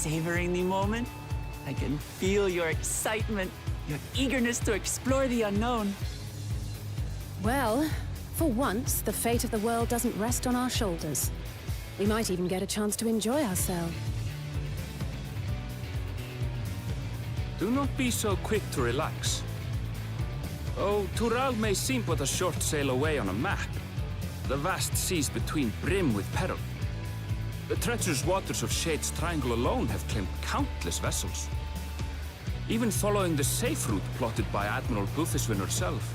Savoring the moment? I can feel your excitement, your eagerness to explore the unknown. Well, for once, the fate of the world doesn't rest on our shoulders. We might even get a chance to enjoy ourselves. Do not be so quick to relax. Oh, Tural may seem but a short sail away on a map. The vast seas between brim with peril. The treacherous waters of Shade's Triangle alone have claimed countless vessels. even following the safe route plotted by Admiral Buffiswin herself.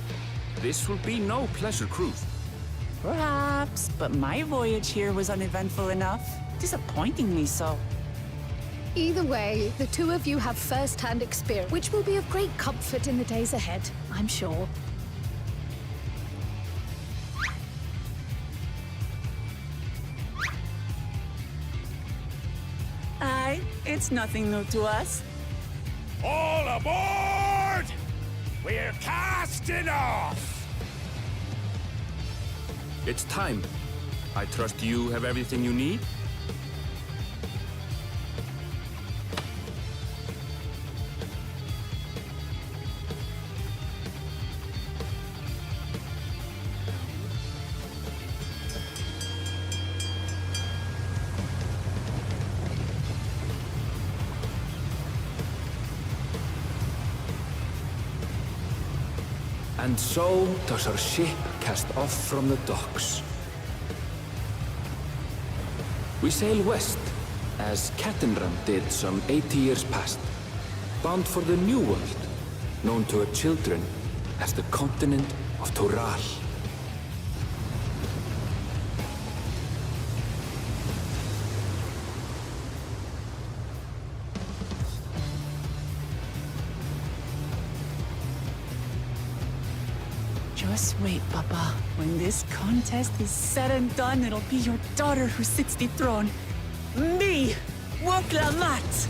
This will be no pleasure cruise. Perhaps, but my voyage here was uneventful enough. Disappointingly so. Either way, the two of you have first-hand experience, which will be of great comfort in the days ahead, I'm sure. Aye, it's nothing new to us. All aboard! We're casting off! It's time. I trust you have everything you need? And so does our ship cast off from the docks. We sail west, as Kattenram did some 80 years past, bound for the New World, known to her children as the continent of Tural. Just wait, Papa. When this contest is said and done, it'll be your daughter who sits the throne. Me! Woklamat!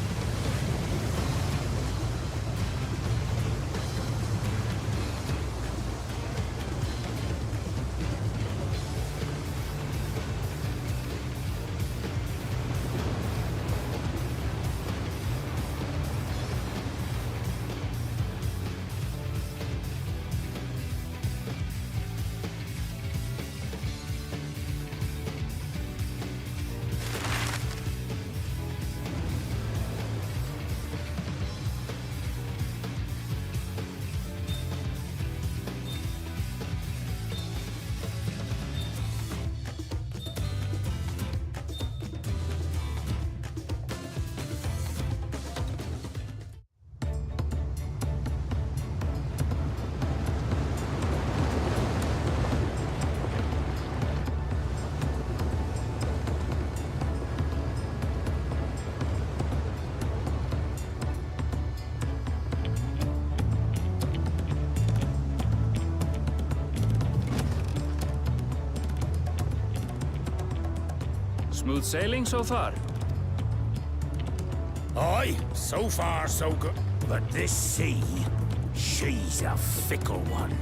Smooth sailing so far? Aye, so far so good. But this sea, she's a fickle one.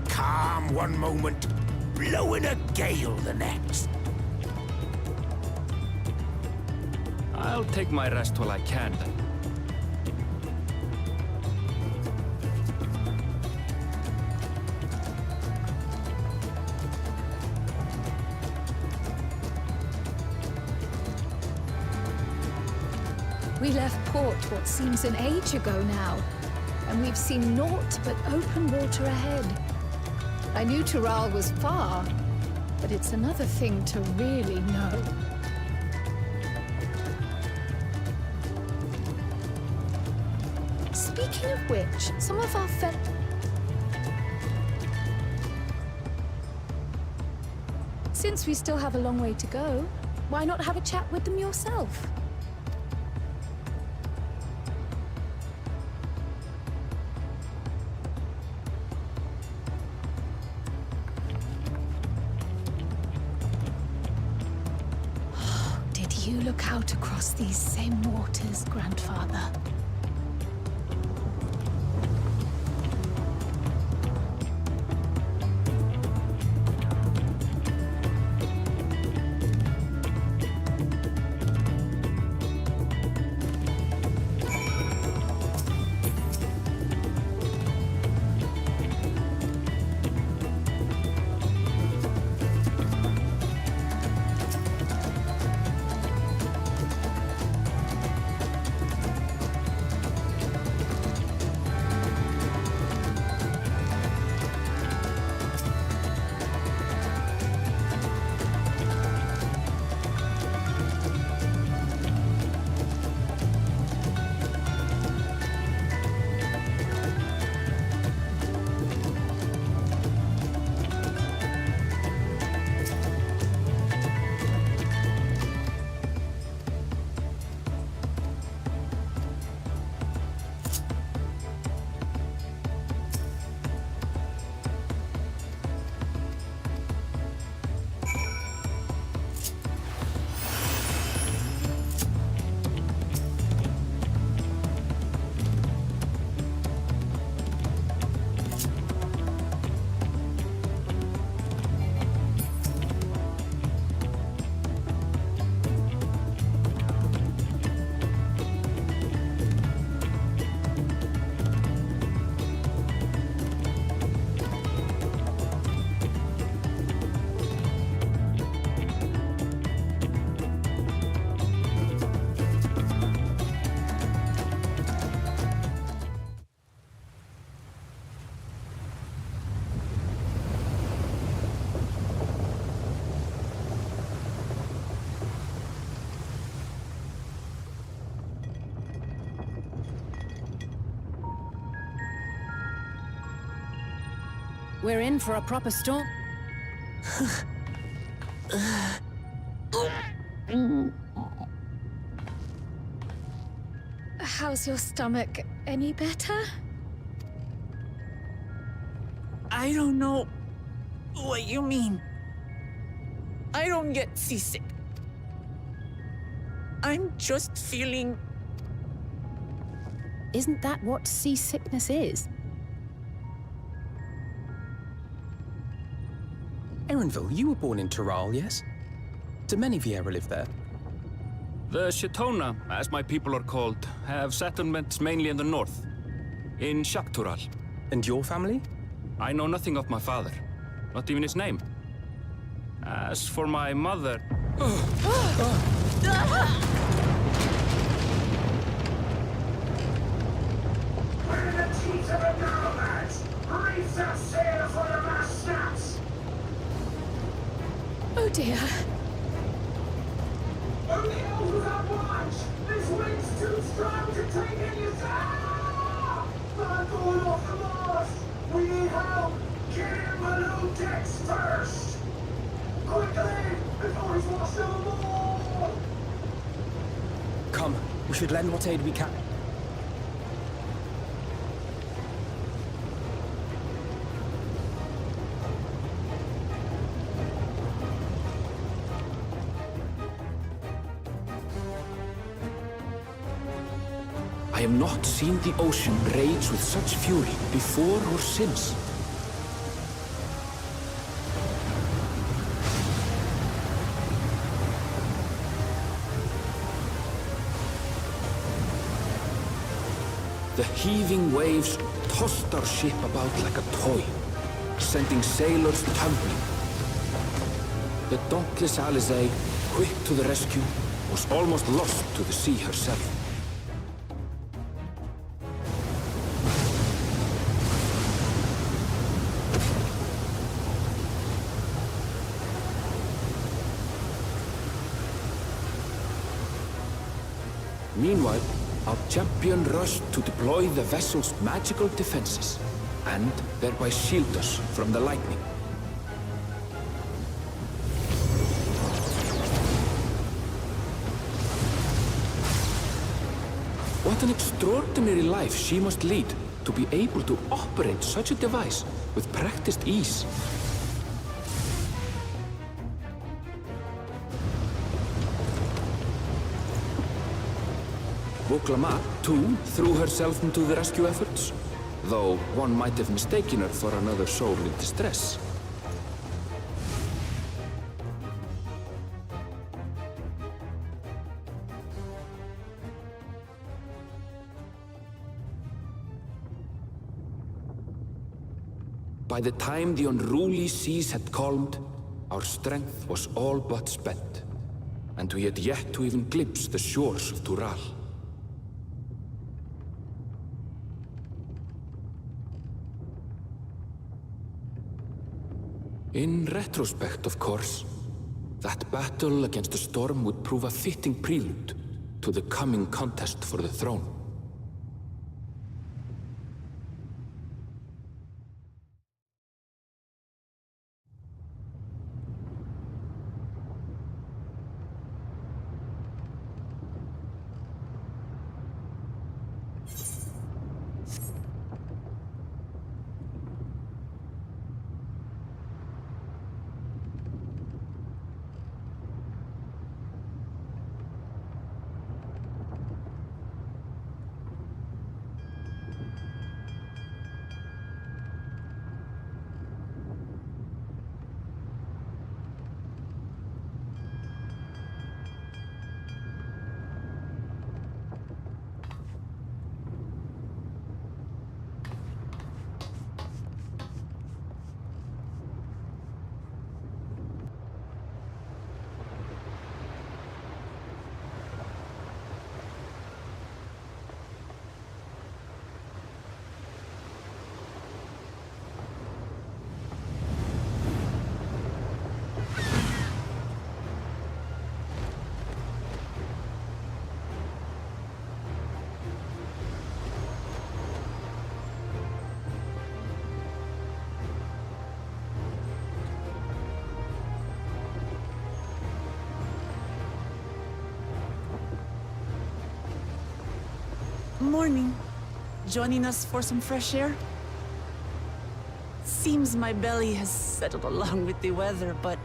Calm one moment, blowing a gale the next. I'll take my rest while I can then. We left port what seems an age ago now, and we've seen naught but open water ahead. I knew Tural was far, but it's another thing to really know. Speaking of which, some of our Since we still have a long way to go, why not have a chat with them yourself? Did you look out across these same waters, Grandfather? We're in for a proper storm. How's your stomach? Any better? I don't know what you mean. I don't get seasick. I'm just feeling... Isn't that what seasickness is? Erenville, you were born in Tural, yes? Do many Vieira live there? The Shatona, as my people are called, have settlements mainly in the north, in Shaktural. And your family? I know nothing of my father, not even his name. As for my mother... We're in the teeth of a girl, lads! Reef that sail for the mast snaps! Oh dear. Only elves without watch! This wind's too strong to take any attack! I'm going off the mast! We need help! Get in below decks first! Quickly! Before he's washed overboard! Come, we should lend what aid we can. I have not seen the ocean rage with such fury before or since. The heaving waves tossed our ship about like a toy, sending sailors tumbling. The dauntless Alizé, quick to the rescue, was almost lost to the sea herself. Meanwhile, our champion rushed to deploy the vessel's magical defenses, and thereby shield us from the lightning. What an extraordinary life she must lead to be able to operate such a device with practiced ease. Woklama, too, threw herself into the rescue efforts, though one might have mistaken her for another soul in distress. By the time the unruly seas had calmed, our strength was all but spent, and we had yet to even glimpse the shores of Tural. In retrospect, of course, that battle against the storm would prove a fitting prelude to the coming contest for the throne. Morning. Joining us for some fresh air? Seems my belly has settled along with the weather, but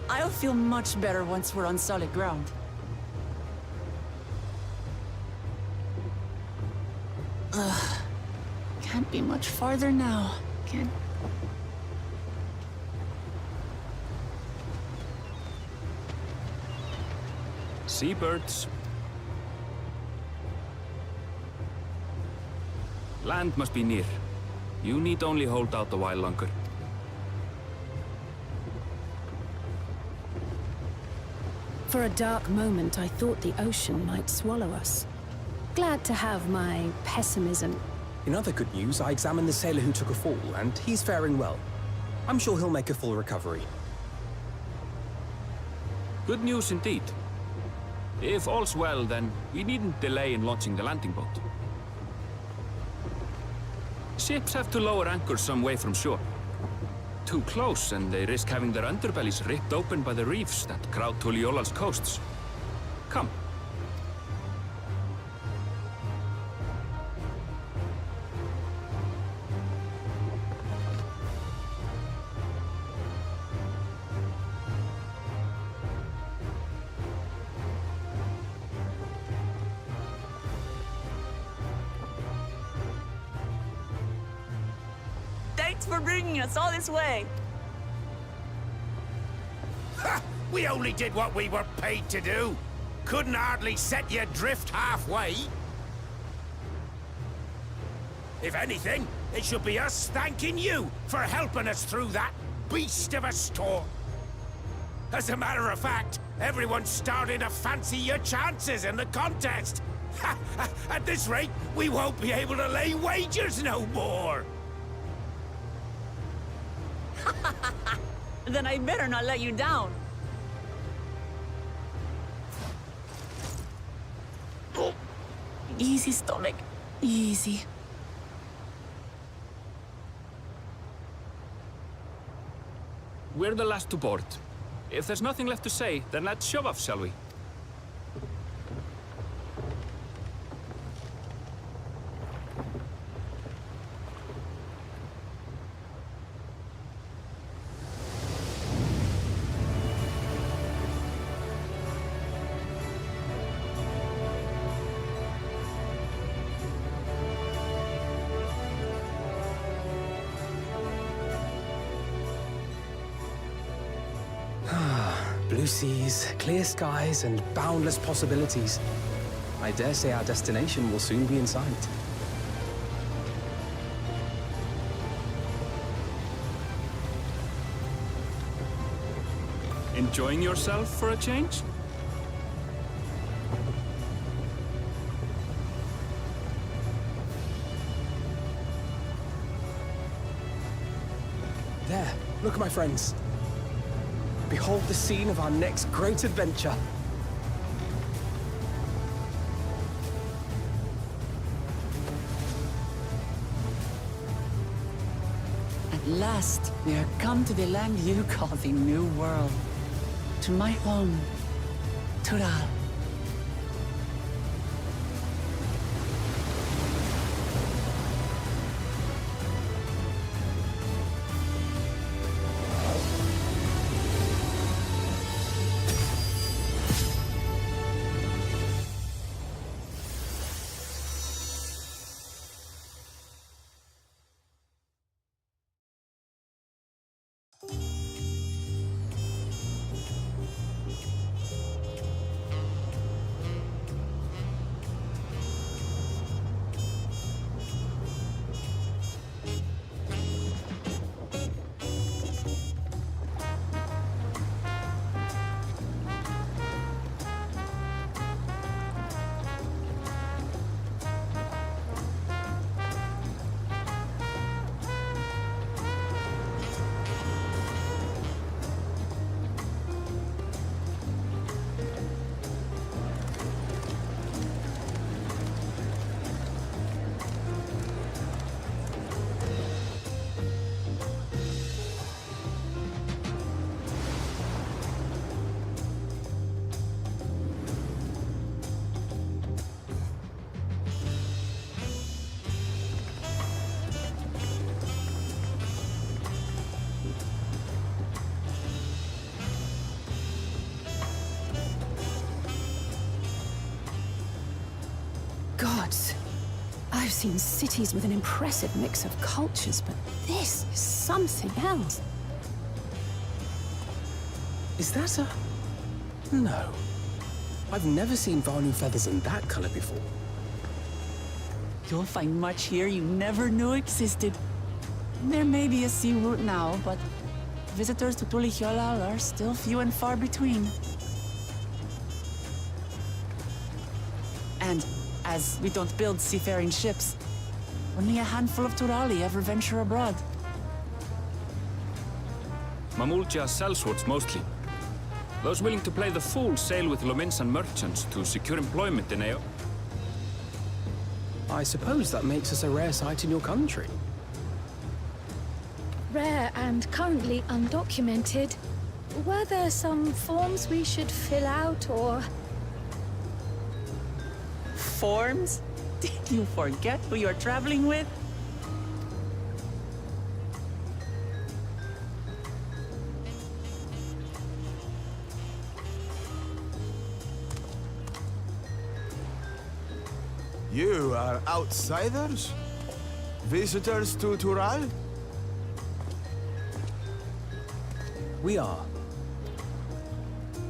I'll feel much better once we're on solid ground. Ugh. Can't be much farther now, can? Seabirds. Land must be near. You need only hold out a while longer. For a dark moment, I thought the ocean might swallow us. Glad to have my pessimism. In other good news, I examined the sailor who took a fall, and he's faring well. I'm sure he'll make a full recovery. Good news indeed. If all's well, then we needn't delay in launching the landing boat. Ships have to lower anchors some way from shore. Too close, and they risk having their underbellies ripped open by the reefs that crowd Tuliola's coasts. Come. Thanks for bringing us all this way. Ha! We only did what we were paid to do. Couldn't hardly set you adrift halfway. If anything, it should be us thanking you for helping us through that beast of a storm. As a matter of fact, everyone's starting to fancy your chances in the contest. At this rate, we won't be able to lay wagers no more. Then I better not let you down. Easy, stomach. Easy. We're the last to board. If there's nothing left to say, then let's shove off, shall we? Blue seas, clear skies, and boundless possibilities. I dare say our destination will soon be in sight. Enjoying yourself for a change? There, look, my friends. Behold the scene of our next great adventure. At last, we are come to the land you call the New World. To my home, Tural. gods. I've seen cities with an impressive mix of cultures, but this is something else. Is that a... No. I've never seen Vanu feathers in that color before. You'll find much here you never knew existed. There may be a sea route now, but visitors to Tulihyolal are still few and far between. And as we don't build seafaring ships, only a handful of Turali ever venture abroad. Mamulja sellswords mostly. Those willing to play the fool sail with Lominsan merchants to secure employment in Ao. I suppose that makes us a rare sight in your country. Rare and currently undocumented. Were there some forms we should fill out, or...? Forms? Did you forget who you're traveling with? You are outsiders? Visitors to Tural? We are.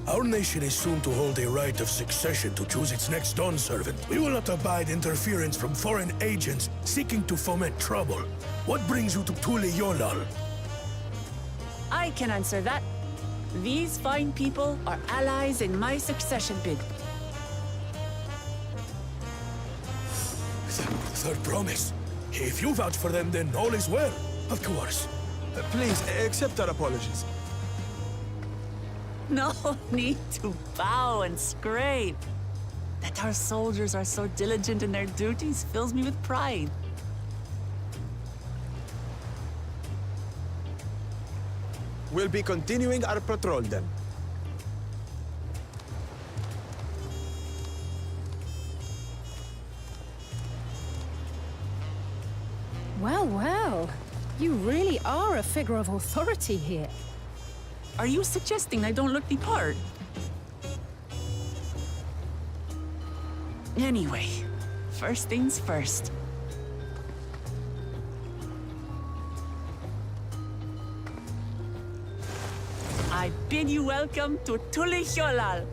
Our nation is soon to hold a right of succession to choose its next Dawn servant. We will not abide interference from foreign agents seeking to foment trouble. What brings you to Tulihyolal? I can answer that. These fine people are allies in my succession bid. Third promise. If you vouch for them, then all is well. Of course. Please, accept our apologies. No need to bow and scrape. That our soldiers are so diligent in their duties fills me with pride. We'll be continuing our patrol then. Well, well. You really are a figure of authority here. Are you suggesting I don't look the part? Anyway, first things first. I bid you welcome to Tulihyolal.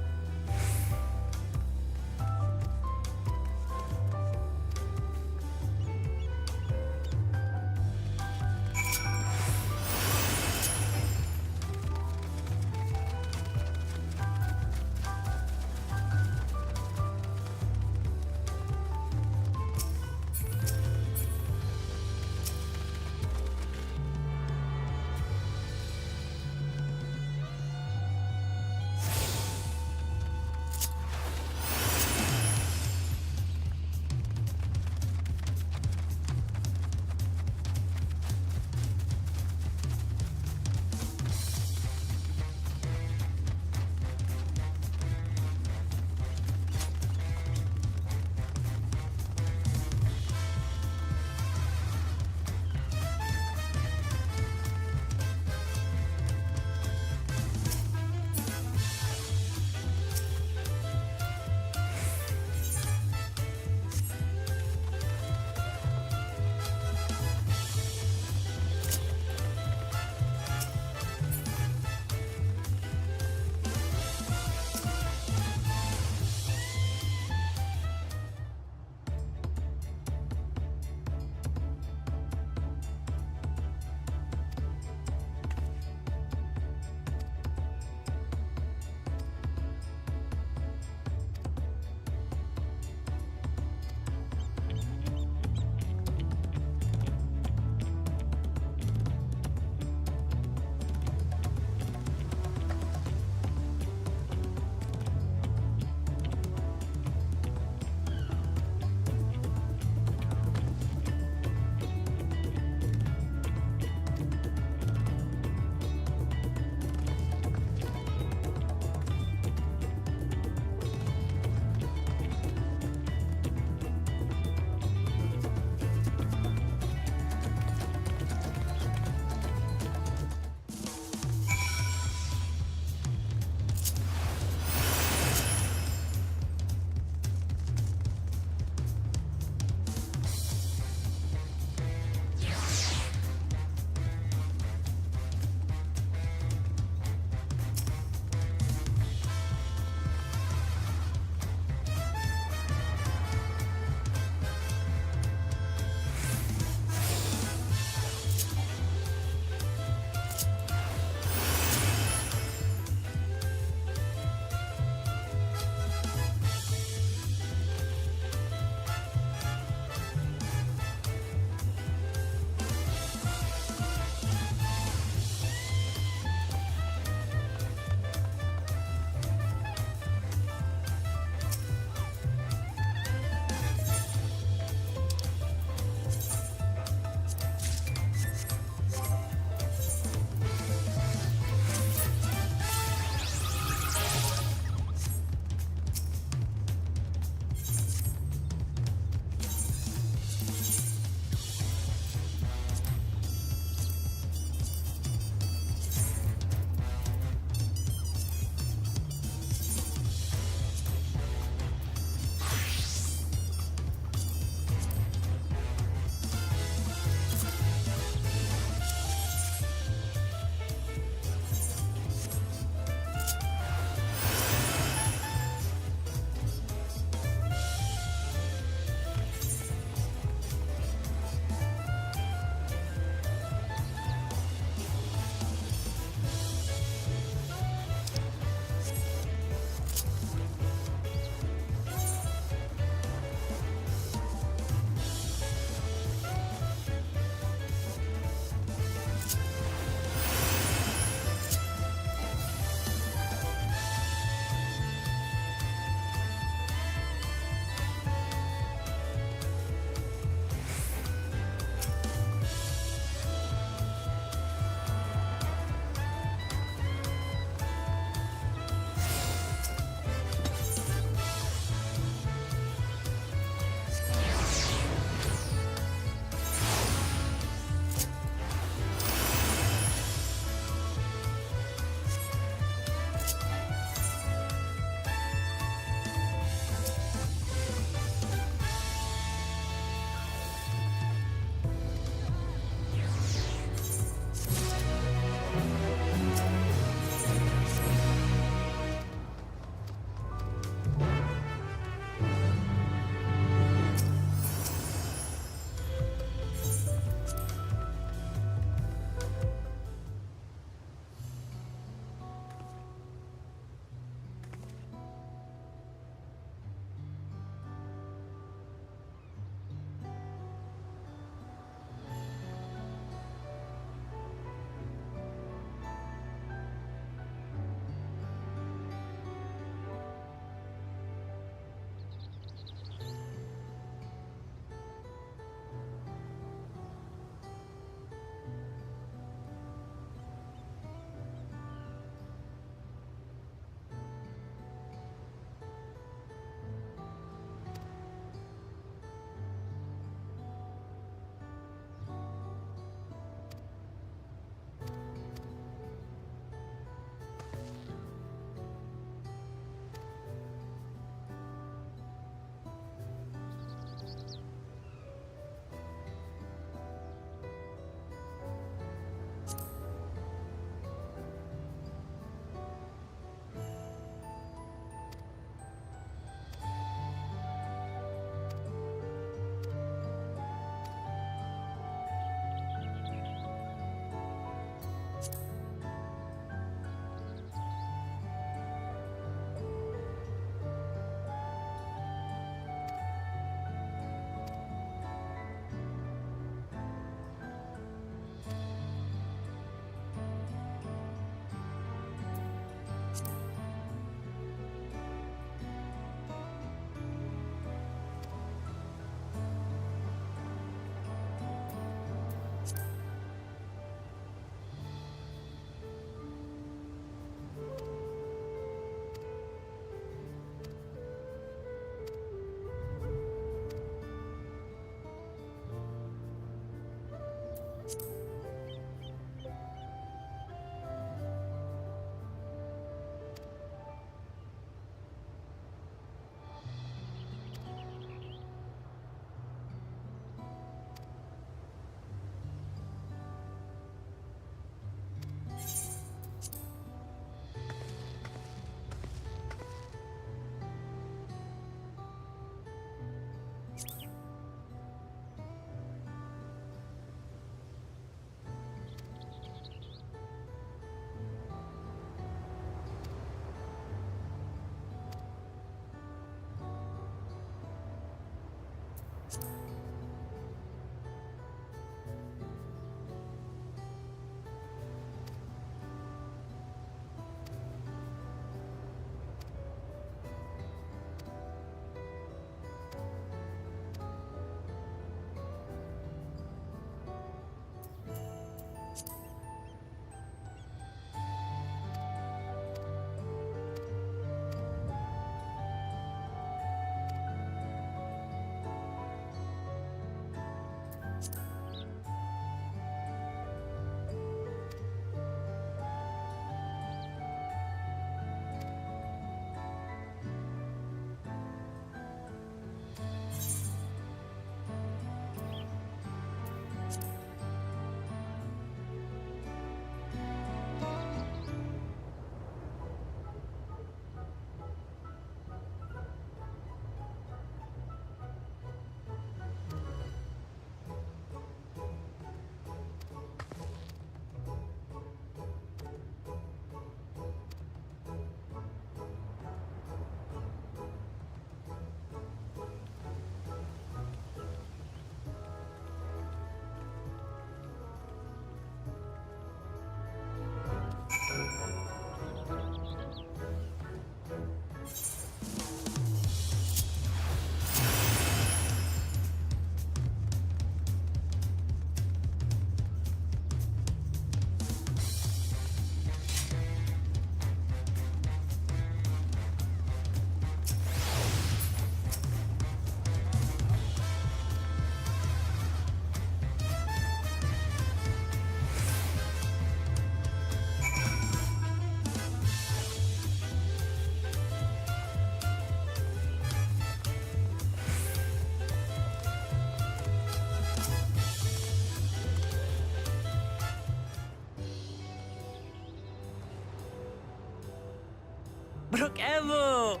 Brook Evo!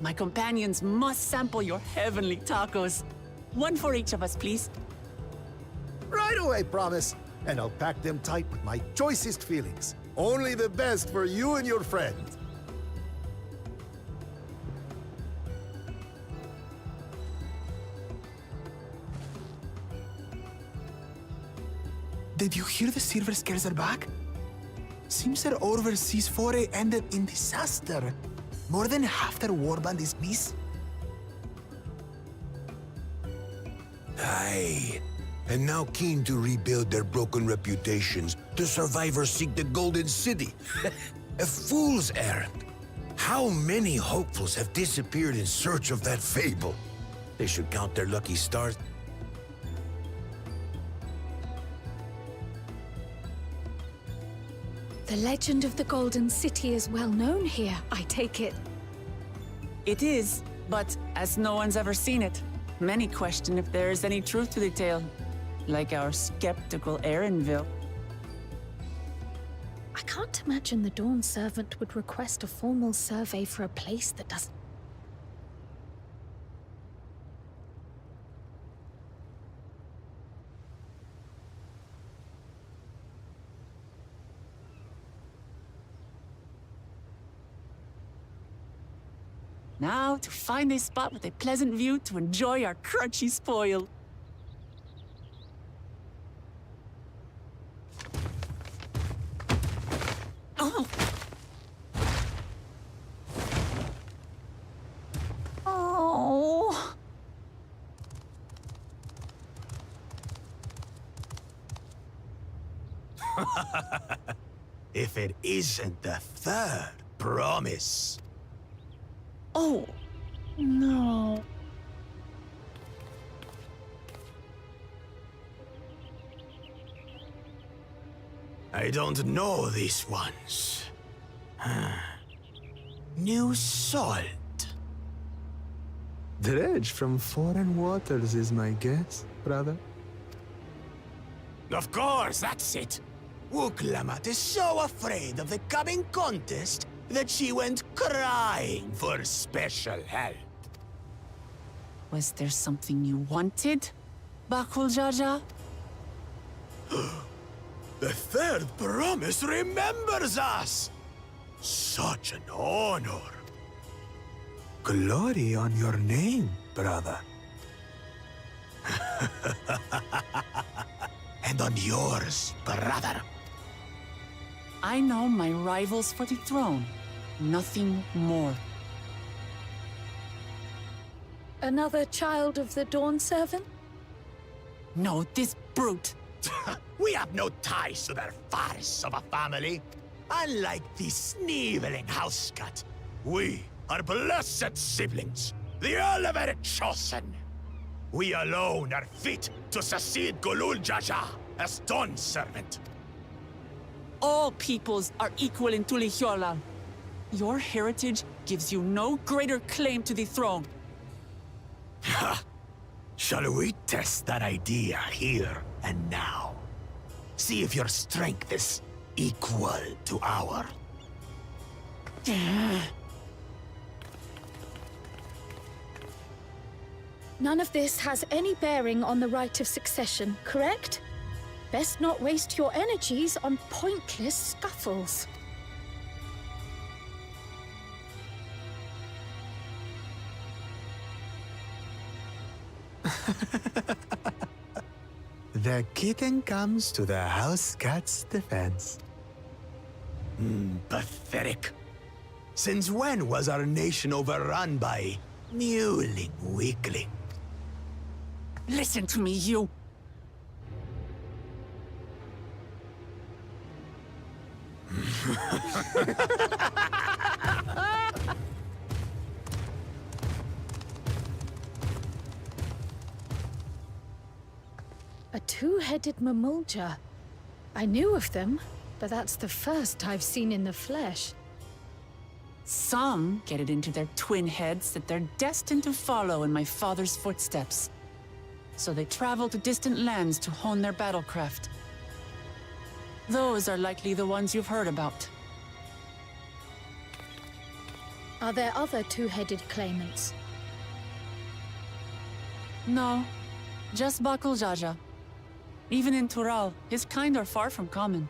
My companions must sample your heavenly tacos. One for each of us, please. Right away, promise. And I'll pack them tight with my choicest feelings. Only the best for you and your friends. Did you hear the silver scales are back? Seems their overseas foray ended in disaster. More than half their warband is missed. Aye. And now keen to rebuild their broken reputations, the survivors seek the Golden City. A fool's errand. How many hopefuls have disappeared in search of that fable? They should count their lucky stars. The legend of the Golden City is well known here, I take it. It is, but as no one's ever seen it, many question if there is any truth to the tale. Like our skeptical Erinville. I can't imagine the Dawn Servant would request a formal survey for a place that doesn't... Now, to find a spot with a pleasant view to enjoy our crunchy spoil. Oh! Oh! If it isn't the third promise. Oh, no. I don't know these ones. New salt. Dredge from foreign waters is my guess, brother. Of course, that's it. Wuklamat is so afraid of the coming contest that she went crying for special help. Was there something you wanted, Bakul Jaja? The third promise remembers us! Such an honor. Glory on your name, brother. And on yours, brother. I know my rivals for the throne. Nothing more. Another child of the Dawn Servant? No, this brute. We have no ties to their farce of a family. Unlike the sneevling housecut, we are blessed siblings, the elevated chosen. We alone are fit to succeed Golul Jaja as Dawn Servant. All peoples are equal in Tulihiola. Your heritage gives you no greater claim to the throne. Ha! Shall we test that idea here and now? See if your strength is equal to our. None of this has any bearing on the right of succession, correct? Best not waste your energies on pointless scuffles. The kitten comes to the house cat's defense. Pathetic. Since when was our nation overrun by mewling weakling? Listen to me, you. A two-headed mamulja. I knew of them, but that's the first I've seen in the flesh. Some get it into their twin heads that they're destined to follow in my father's footsteps. So they travel to distant lands to hone their battlecraft. Those are likely the ones you've heard about. Are there other two-headed claimants? No, just Bakul Jaja. Even in Tural, his kind are far from common.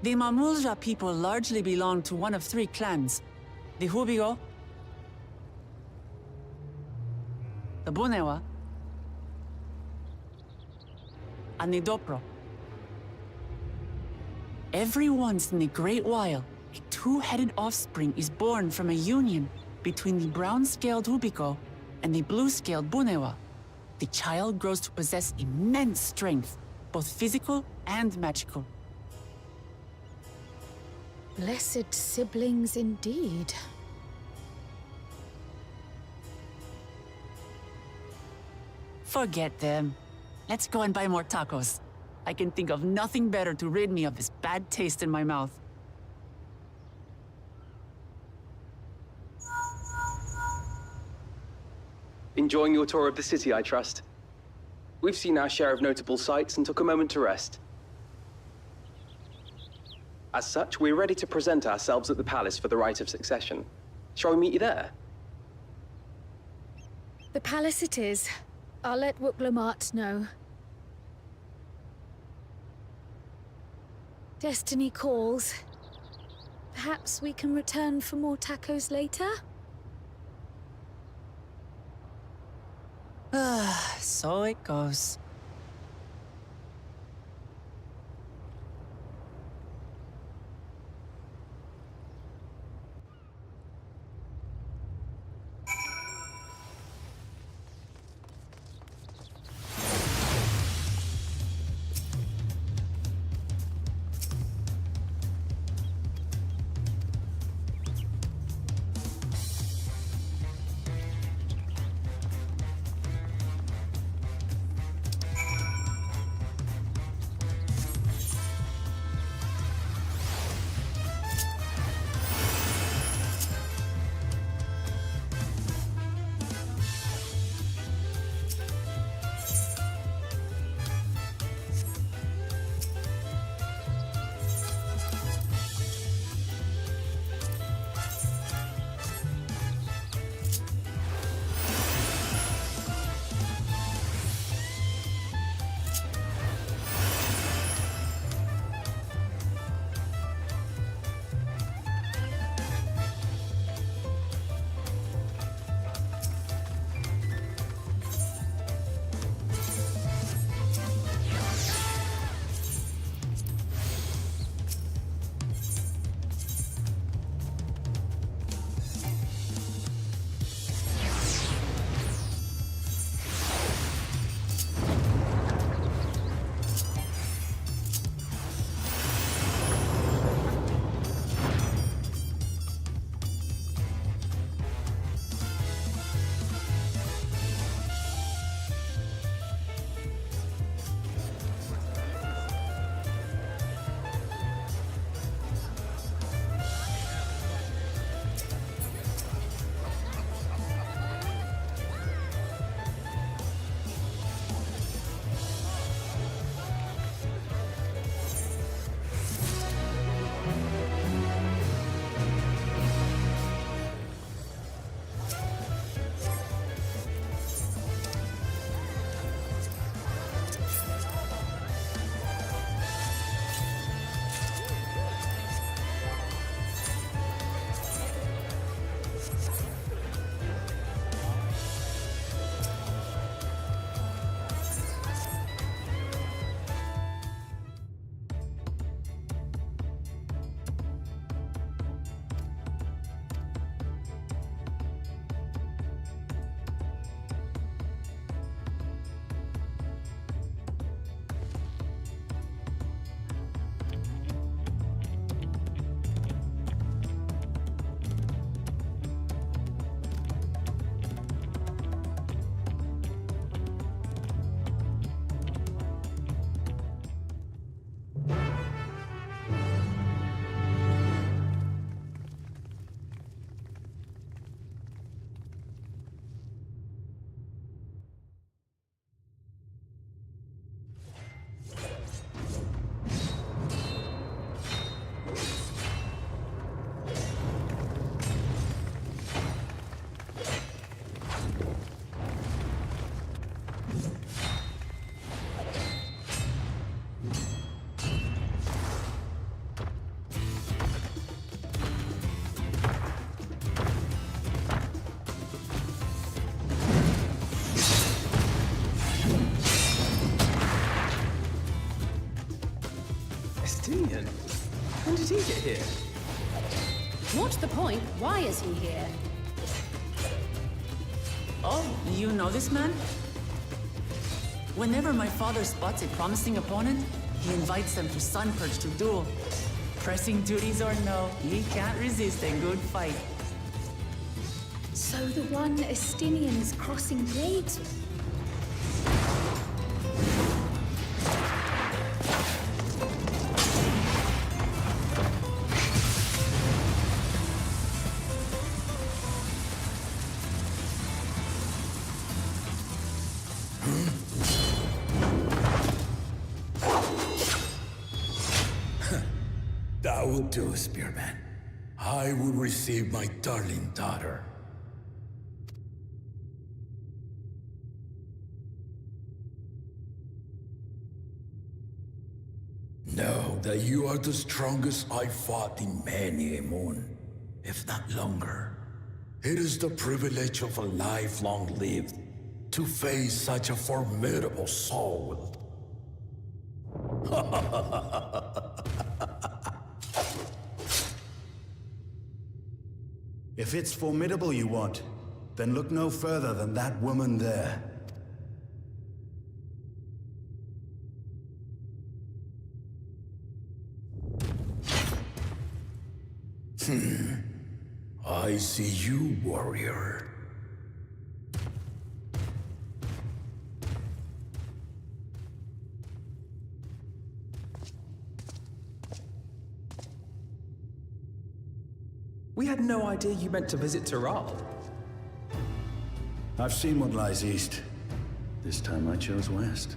The Mamulja people largely belong to one of three clans. The Hubigo, the Bunewa, and the Dopro. Every once in a great while, a two-headed offspring is born from a union between the brown-scaled Hubico and the blue-scaled Bunewa. The child grows to possess immense strength, both physical and magical. Blessed siblings indeed. Forget them. Let's go and buy more tacos. I can think of nothing better to rid me of this bad taste in my mouth. Enjoying your tour of the city, I trust. We've seen our share of notable sights and took a moment to rest. As such, we're ready to present ourselves at the palace for the rite of succession. Shall we meet you there? The palace it is. I'll let Wuklamat know. Destiny calls. Perhaps we can return for more tacos later? So it goes. did he get here? More to the point, why is he here? Oh, you know this man? Whenever my father spots a promising opponent, he invites them to Sunperch to duel. Pressing duties or no, he can't resist a good fight. So the one Estinian is crossing blades with? That would do, Spearman. I would receive my darling daughter. Know that you are the strongest I fought in many a moon, if not longer. It is the privilege of a life long lived to face such a formidable soul. If it's formidable you want, then look no further than that woman there. I see you, warrior. We had no idea you meant to visit Taral. I've seen what lies east. This time I chose west.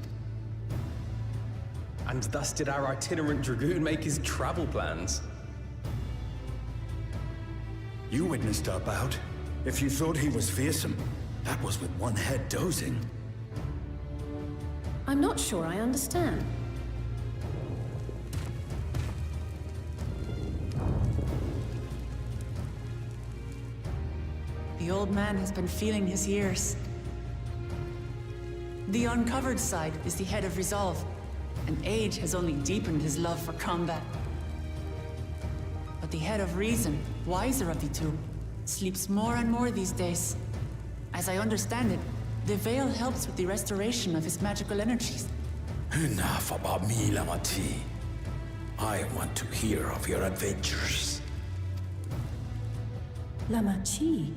And thus did our itinerant dragoon make his travel plans. You witnessed our bout. If you thought he was fearsome, that was with one head dozing. I'm not sure I understand. The old man has been feeling his years. The uncovered side is the head of resolve, and age has only deepened his love for combat. But the head of reason, wiser of the two, sleeps more and more these days. As I understand it, the veil helps with the restoration of his magical energies. Enough about me, Lamati. I want to hear of your adventures. Lamachi.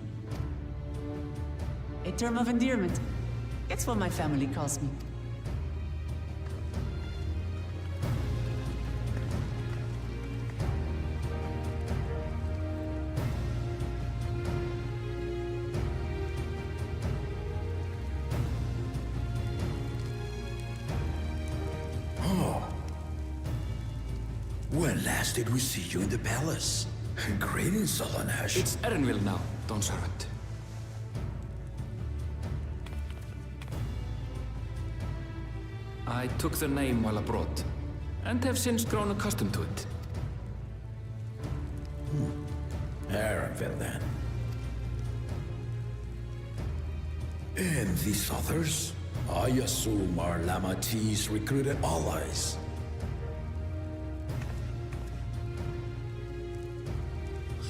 A term of endearment. It's what my family calls me. When last did we see you in the palace? Greetings, Solonesh. It's Erenville now, Dawn Servant. I took the name while abroad, and have since grown accustomed to it. Erenville, then. And these others? I assume are Lamati's recruited allies.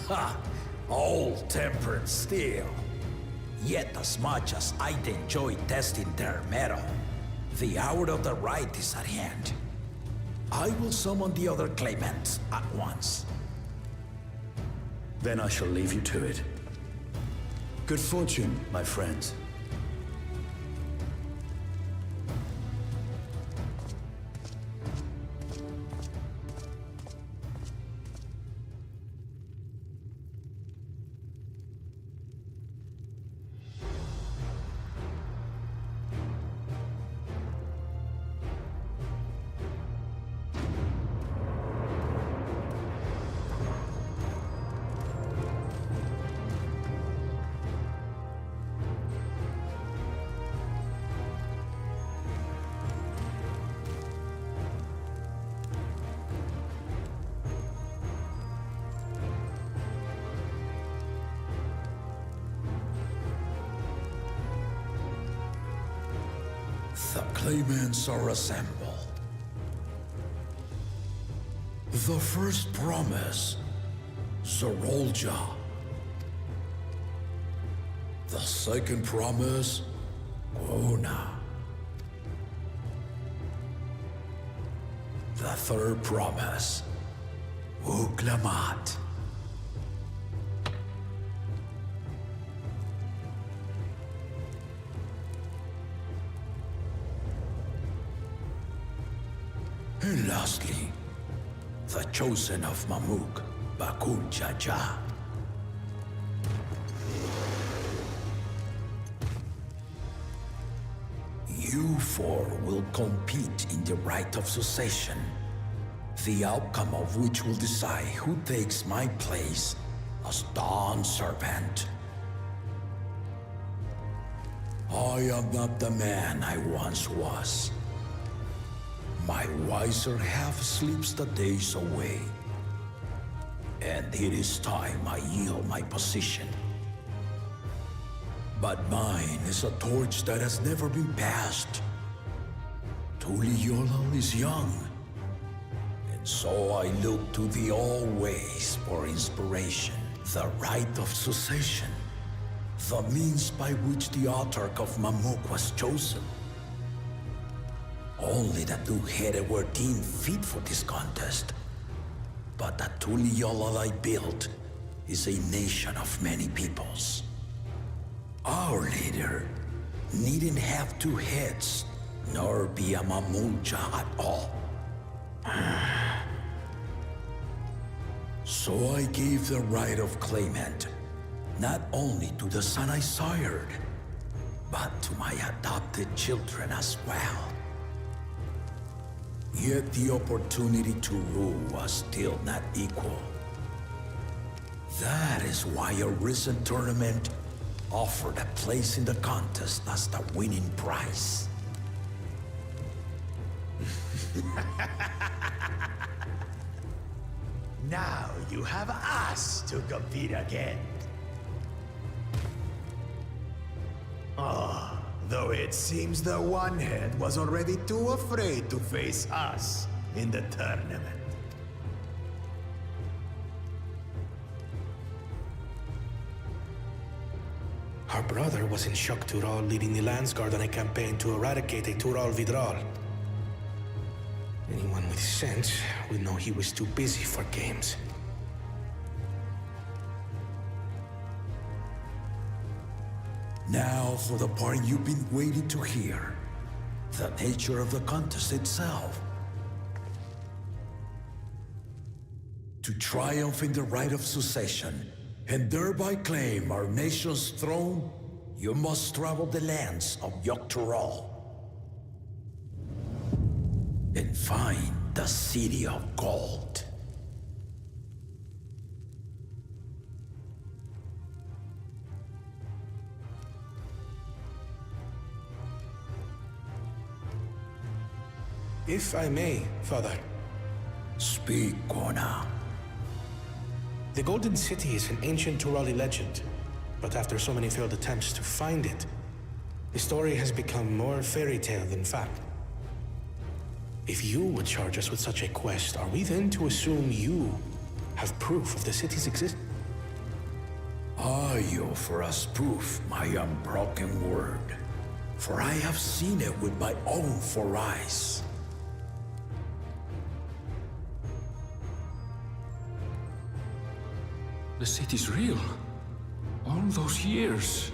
Ha! All tempered steel. Yet as much as I'd enjoy testing their metal, the hour of the right is at hand. I will summon the other claimants at once. Then I shall leave you to it. Good fortune, my friends. The claimants are assembled. The first promise, Zerolja. The second promise, Ona. The third promise, Uklamat. And lastly, the chosen of Mamuk, Bakul Jaja. You four will compete in the rite of succession, the outcome of which will decide who takes my place as Dawn Servant. I am not the man I once was. My wiser half sleeps the days away, and it is time I yield my position. But mine is a torch that has never been passed. Tuliyola is young, and so I look to the always for inspiration. The rite of succession, the means by which the autarch of Mamuk was chosen. Only the two-headed were deemed fit for this contest. But the Tuliyola I built is a nation of many peoples. Our leader needn't have two heads, nor be a Mamulja at all. So I gave the right of claimant, not only to the son I sired, but to my adopted children as well. Yet the opportunity to rule was still not equal. That is why a recent tournament offered a place in the contest as the winning prize. Now you have us to compete again. Though it seems the one-head was already too afraid to face us in the tournament. Our brother was in Shok Tural leading the Landsguard on a campaign to eradicate a Tural Vidral. Anyone with sense would know he was too busy for games. Now for the part you've been waiting to hear. The nature of the contest itself. To triumph in the rite of succession, and thereby claim our nation's throne, you must travel the lands of Yogg-Tural and find the City of Gold. If I may, Father. Speak, Kona. The Golden City is an ancient Turali legend, but after so many failed attempts to find it, the story has become more fairy tale than fact. If you would charge us with such a quest, are we then to assume you have proof of the city's existence? I offer us proof, my unbroken word, for I have seen it with my own four eyes. The city's real. All those years.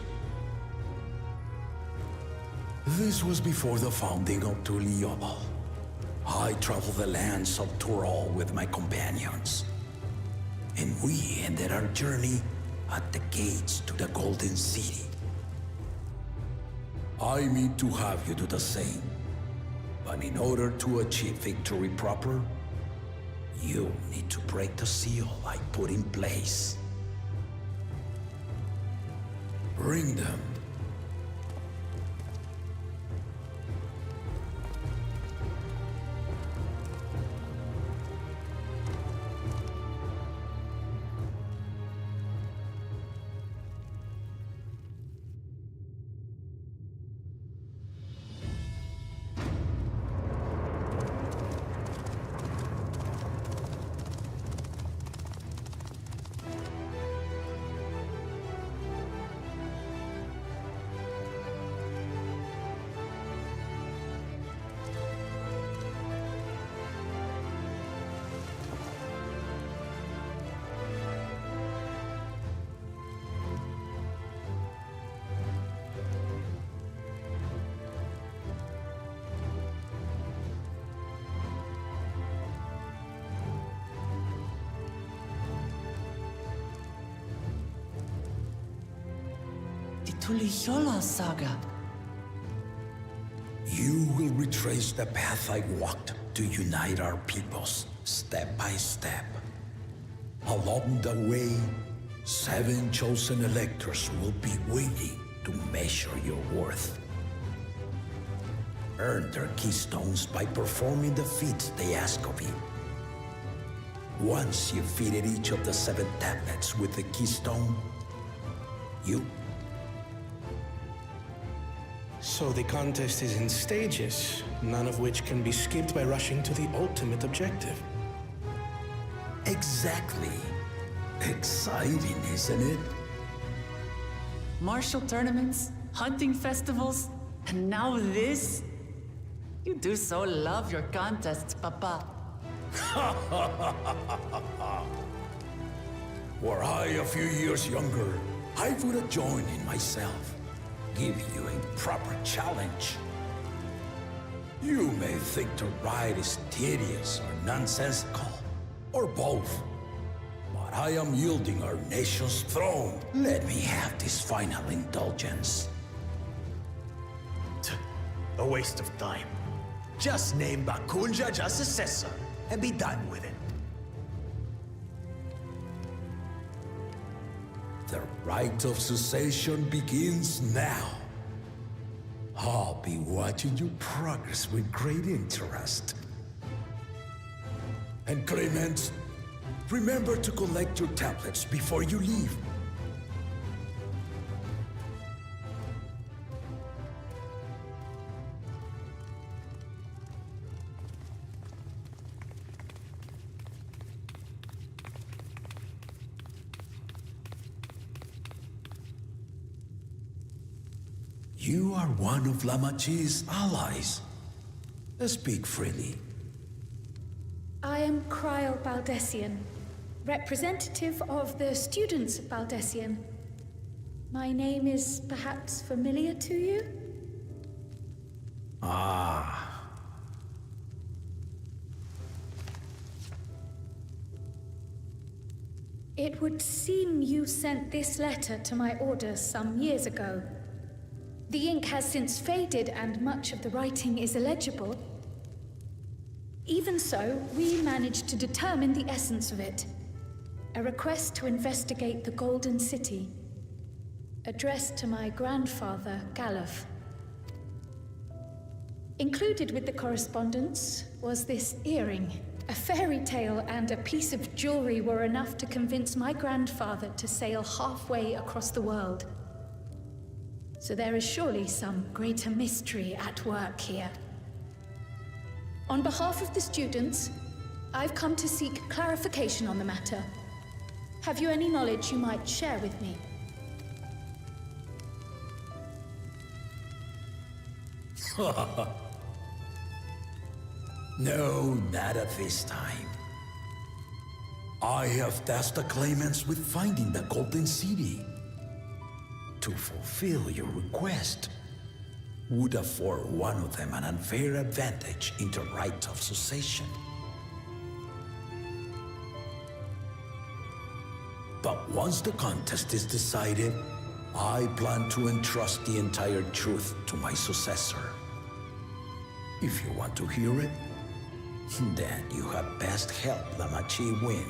This was before the founding of Tuliyola. I traveled the lands of Tural with my companions. And we ended our journey at the gates to the Golden City. I mean to have you do the same. But in order to achieve victory proper, you need to break the seal I put in place. Bring them. Tuliyola saga. You will retrace the path I walked to unite our peoples, step by step. Along the way, 7 chosen electors will be waiting to measure your worth. Earn their keystones by performing the feats they ask of you. Once you've fitted each of the 7 tablets with the keystone, you... So the contest is in stages, none of which can be skipped by rushing to the ultimate objective. Exactly. Exciting, isn't it? Martial tournaments, hunting festivals, and now this? You do so love your contests, Papa. Were I a few years younger, I would have joined in myself. Give you a proper challenge. You may think the ride is tedious or nonsensical, or both. But I am yielding our nation's throne. Let me have this final indulgence. A waste of time. Just name Bakunja just successor and be done with it. The rite of succession begins now. I'll be watching your progress with great interest. And Clemens, remember to collect your tablets before you leave. You are one of Lamachi's allies. Speak freely. I am Kryl Baldessian, representative of the students of Baldessian. My name is perhaps familiar to you? Ah. It would seem you sent this letter to my orders some years ago. The ink has since faded and much of the writing is illegible. Even so, we managed to determine the essence of it. A request to investigate the Golden City, addressed to my grandfather, Galuf. Included with the correspondence was this earring. A fairy tale and a piece of jewelry were enough to convince my grandfather to sail halfway across the world. So there is surely some greater mystery at work here. On behalf of the students, I've come to seek clarification on the matter. Have you any knowledge you might share with me? No, not at this time. I have tasked the claimants with finding the Golden City. To fulfill your request would afford one of them an unfair advantage in the right of succession. But once the contest is decided, I plan to entrust the entire truth to my successor. If you want to hear it, then you had best help Lamachi win.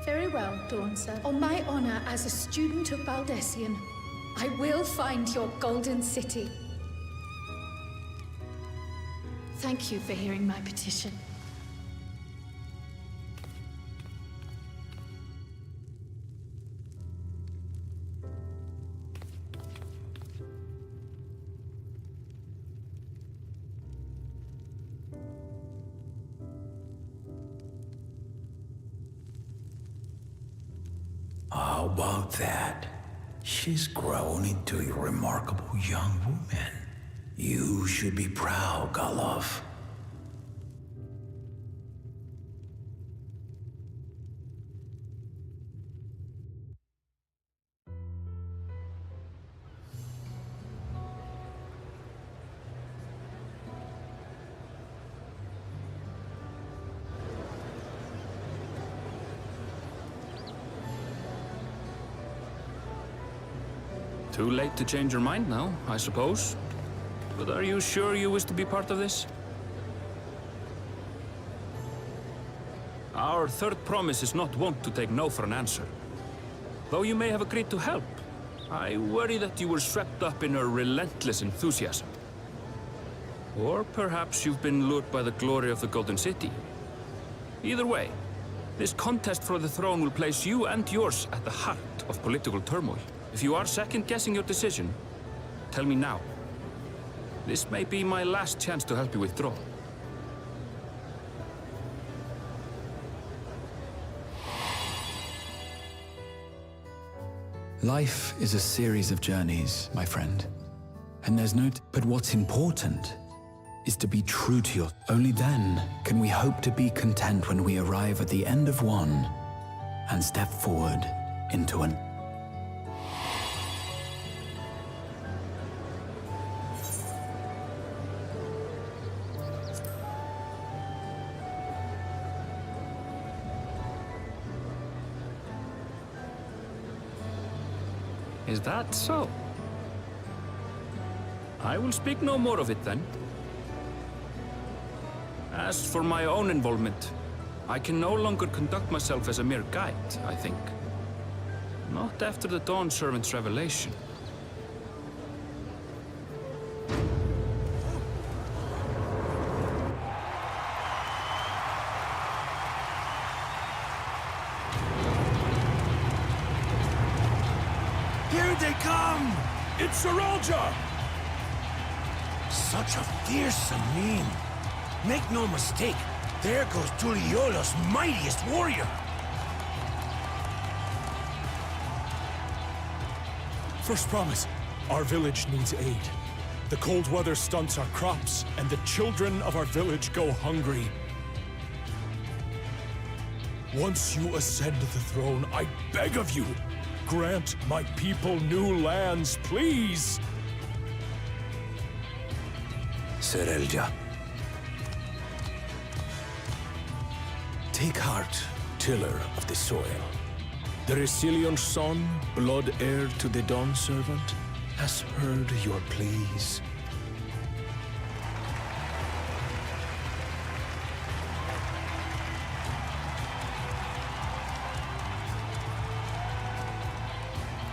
Very well, Dawn, sir. On my honor as a student of Baldessian, I will find your Golden City. Thank you for hearing my petition. How about that? She's grown into a remarkable young woman. You should be proud, Galuf. Too late to change your mind now, I suppose. But are you sure you wish to be part of this? Our third promise is not wont to take no for an answer. Though you may have agreed to help, I worry that you were swept up in her relentless enthusiasm. Or perhaps you've been lured by the glory of the Golden City. Either way, this contest for the throne will place you and yours at the heart of political turmoil. If you are second-guessing your decision, tell me now. This may be my last chance to help you withdraw. Life is a series of journeys, my friend. And there's no... But what's important is to be true to your... Only then can we hope to be content when we arrive at the end of one and step forward into an... Is that so? I will speak no more of it then. As for my own involvement, I can no longer conduct myself as a mere guide, I think. Not after the Dawn Servant's revelation. Here they come! It's Saralja! Such a fearsome mien. Make no mistake, there goes Tuliola's mightiest warrior. First promise, our village needs aid. The cold weather stunts our crops, and the children of our village go hungry. Once you ascend the throne, I beg of you, grant my people new lands, please! Serelja. Take heart, tiller of the soil. The Resilient son, blood heir to the Dawn Servant, has heard your pleas.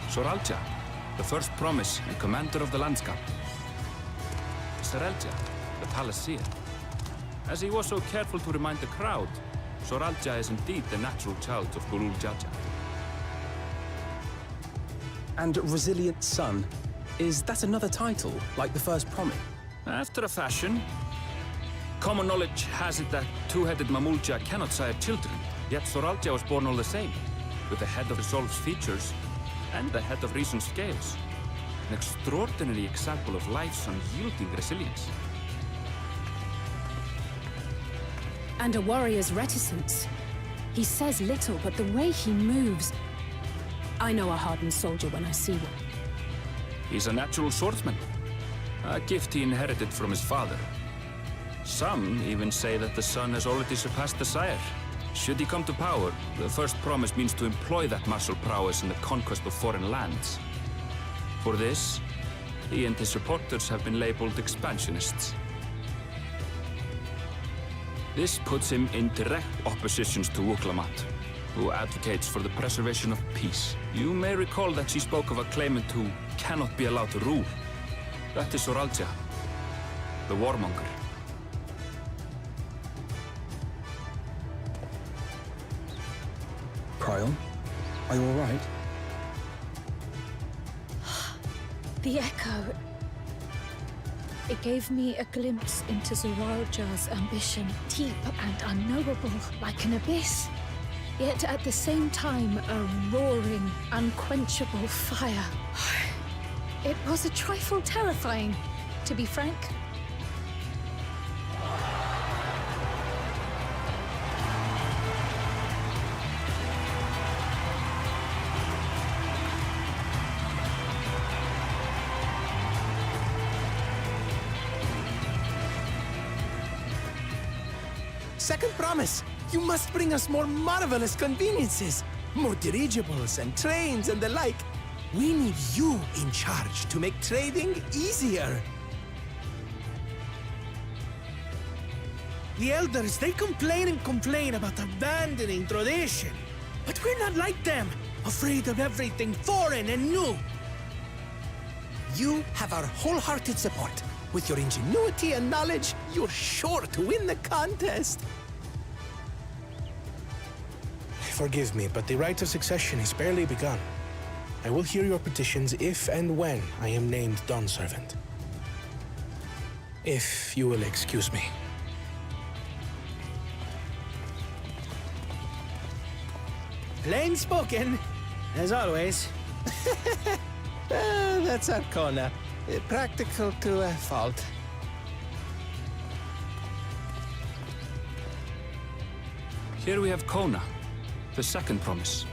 Soralja, the first promise and commander of the landscape. Serelja, the palaceer. As he was so careful to remind the crowd, Soralja is indeed the natural child of Gulul Jaja. And Resilient Son, is that another title, like the first promise? After a fashion. Common knowledge has it that two-headed Mamulja cannot sire children, yet Soralja was born all the same, with the head of Resolve's features and the head of Reason's scales. An extraordinary example of life's unyielding resilience. And a warrior's reticence. He says little, but the way he moves... I know a hardened soldier when I see one. He's a natural swordsman, a gift he inherited from his father. Some even say that the son has already surpassed the sire. Should he come to power, the first promise means to employ that martial prowess in the conquest of foreign lands. For this, he and his supporters have been labeled expansionists. This puts him in direct opposition to Wuklamat, who advocates for the preservation of peace. You may recall that she spoke of a claimant who cannot be allowed to rule. That is Soralja, the warmonger. Kryl, are you all right? The echo. It gave me a glimpse into Zoralja's ambition, deep and unknowable, like an abyss. Yet at the same time, a roaring, unquenchable fire. It was a trifle terrifying, to be frank. Second promise, you must bring us more marvelous conveniences. More dirigibles and trains and the like. We need you in charge to make trading easier. The elders, they complain and complain about abandoning tradition. But we're not like them, afraid of everything foreign and new. You have our wholehearted support. With your ingenuity and knowledge, you're sure to win the contest. Forgive me, but the rite of succession is barely begun. I will hear your petitions if and when I am named Dawn Servant. If you will excuse me. Plain spoken, as always. That's Arcona. Practical to a fault. Here we have Kona, the second promise,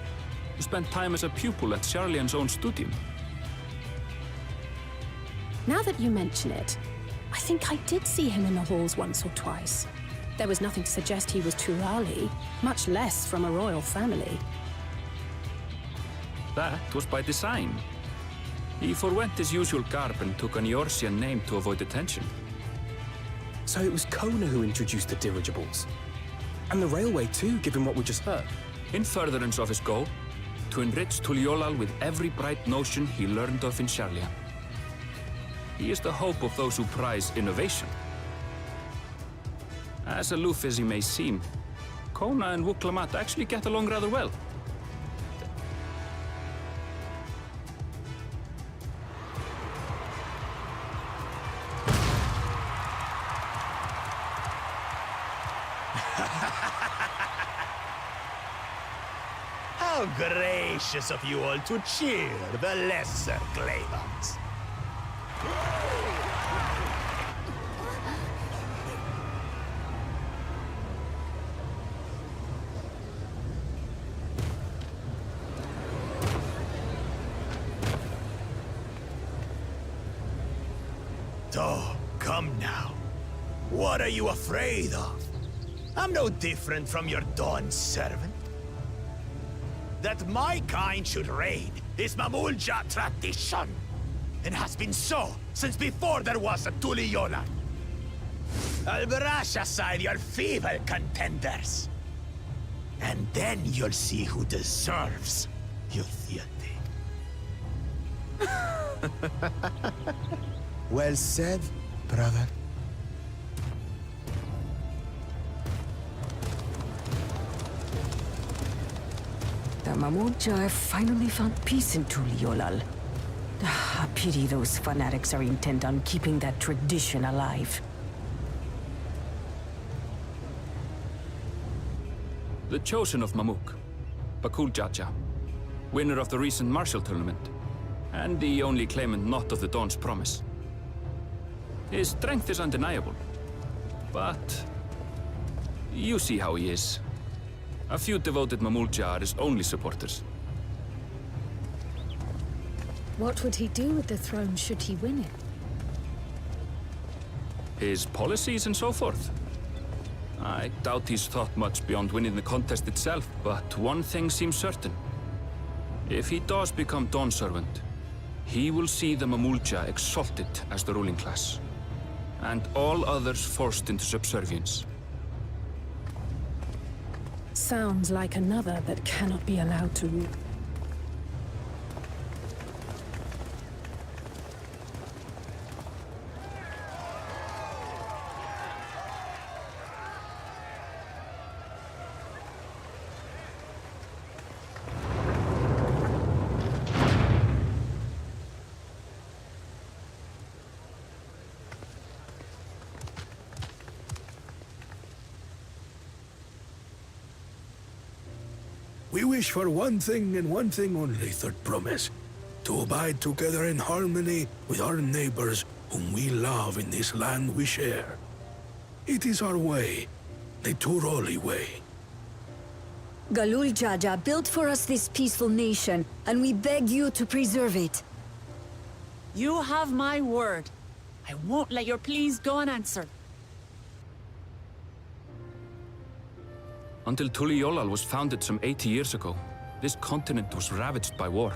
who spent time as a pupil at Sharlian's own studium. Now that you mention it, I think I did see him in the halls once or twice. There was nothing to suggest he was Turali, much less from a royal family. That was by design. He forwent his usual garb and took an Eorzean name to avoid attention. So it was Kona who introduced the dirigibles. And the railway too, given what we just heard. In furtherance of his goal, to enrich Tuliolal with every bright notion he learned of in Sharlian. He is the hope of those who prize innovation. As aloof as he may seem, Kona and Wuklamat actually get along rather well. How gracious of you all to cheer the lesser Claymans. Oh, come now. What are you afraid of? I'm no different from your Dawn servant. That my kind should reign is Mamulja tradition, and has been so since before there was a Tuliolal. I'll brush aside your feeble contenders, and then you'll see who deserves your deity. Well said, brother. The Mamulja have finally found peace in Tuliolal. A pity those fanatics are intent on keeping that tradition alive. The chosen of Mamuk, Bakul Jaja, winner of the recent martial tournament, and the only claimant not of the Dawn's promise. His strength is undeniable, but you see how he is. A few devoted Mamulja are his only supporters. What would he do with the throne should he win it? His policies and so forth. I doubt he's thought much beyond winning the contest itself, but one thing seems certain. If he does become Dawn Servant, he will see the Mamulja exalted as the ruling class, and all others forced into subservience. Sounds like another that cannot be allowed to rule. We wish for one thing and one thing only, Third Promise. To abide together in harmony with our neighbors whom we love in this land we share. It is our way, the Turali way. Galul Jaja built for us this peaceful nation, and we beg you to preserve it. You have my word. I won't let your pleas go unanswered. Until Tuliolal was founded some 80 years ago, this continent was ravaged by war.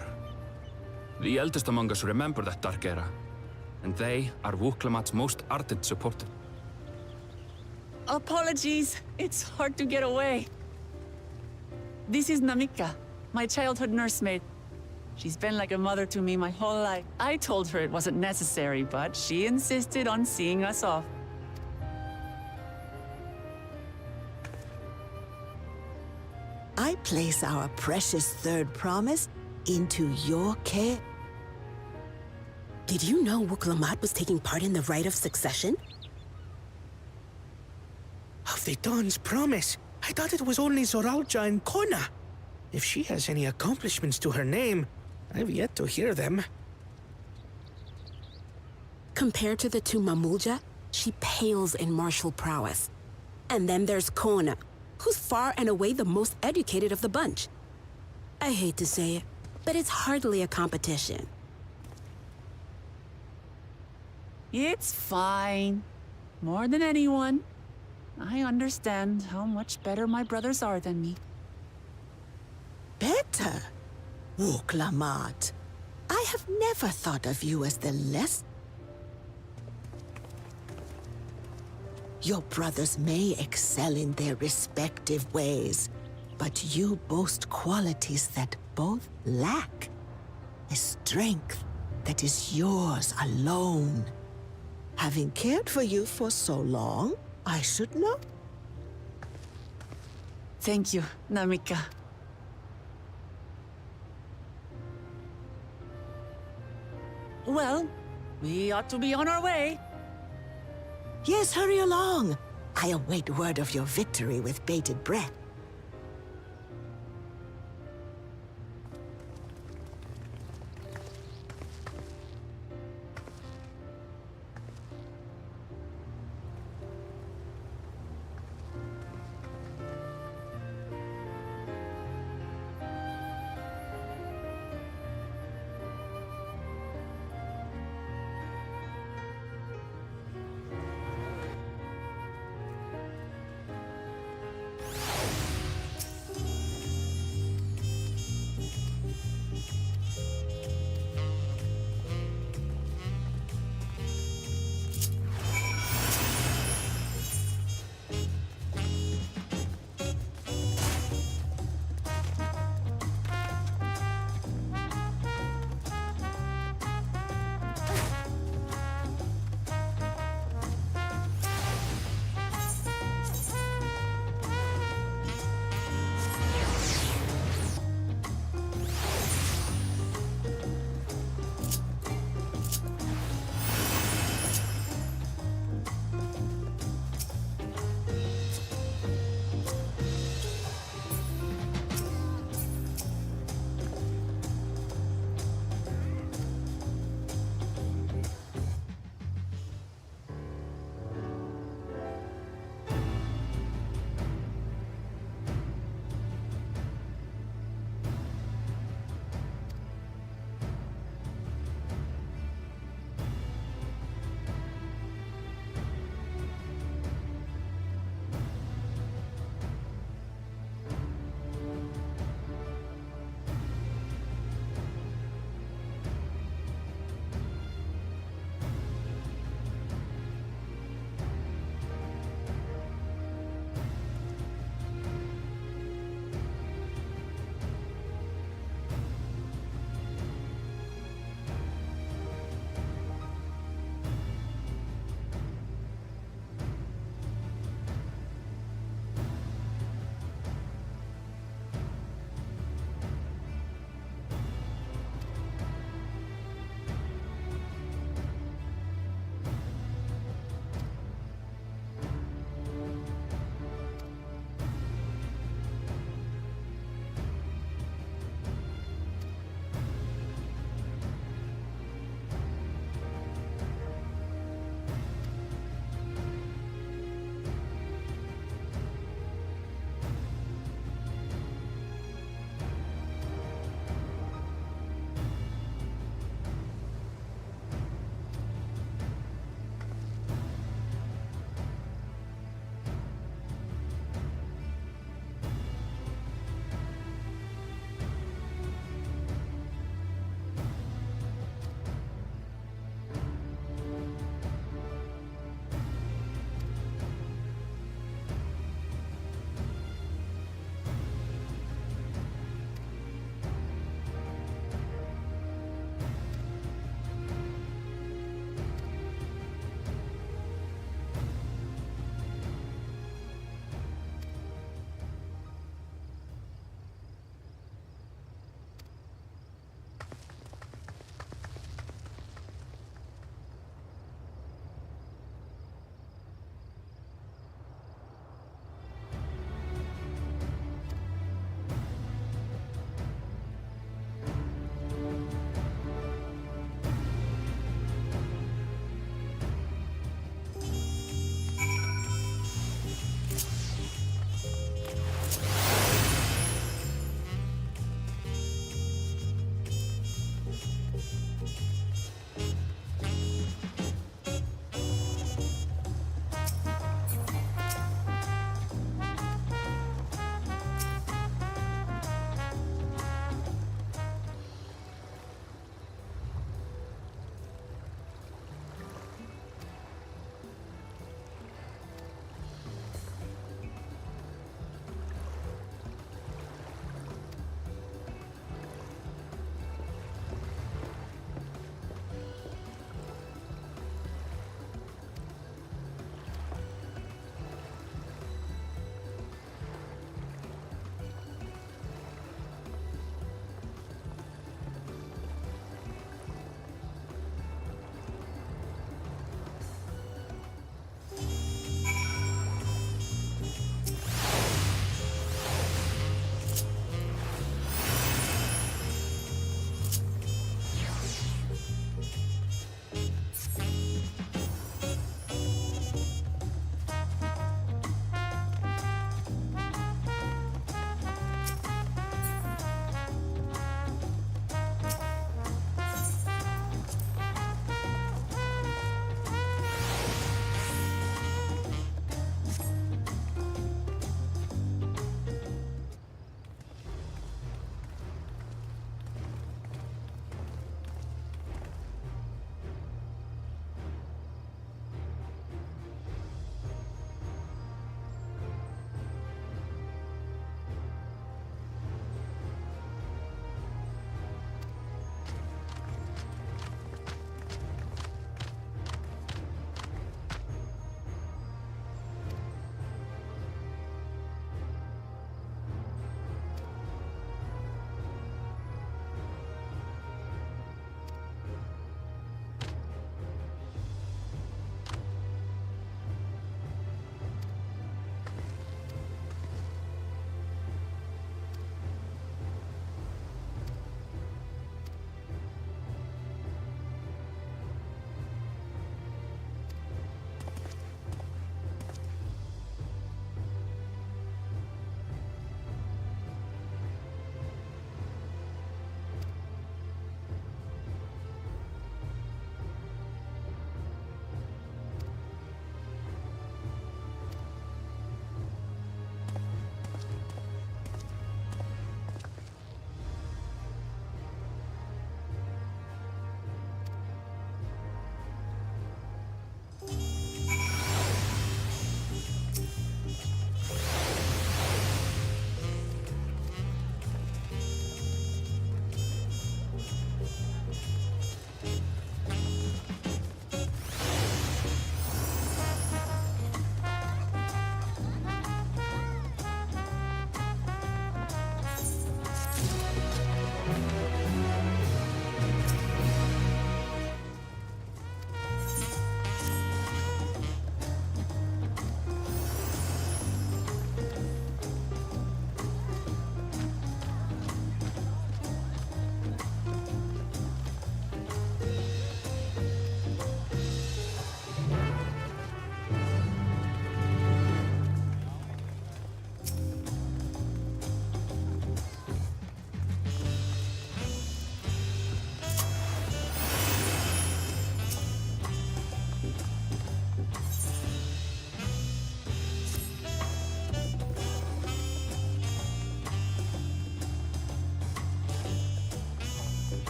The eldest among us remember that dark era, and they are Wuklamat's most ardent supporter. Apologies. It's hard to get away. This is Namika, my childhood nursemaid. She's been like a mother to me my whole life. I told her it wasn't necessary, but she insisted on seeing us off. I place our precious third promise into your care. Did you know Wuklamat was taking part in the rite of succession? Of the Dawn's promise, I thought it was only Zoralja and Kona. If she has any accomplishments to her name, I've yet to hear them. Compared to the two Mamulja, she pales in martial prowess. And then there's Kona, who's far and away the most educated of the bunch. I hate to say it, but it's hardly a competition. It's fine. More than anyone, I understand how much better my brothers are than me. Better? Wuklamat, I have never thought of you as the less. Your brothers may excel in their respective ways, but you boast qualities that both lack. A strength that is yours alone. Having cared for you for so long, I should know. Thank you, Namika. Well, we ought to be on our way. Yes, hurry along. I await word of your victory with bated breath.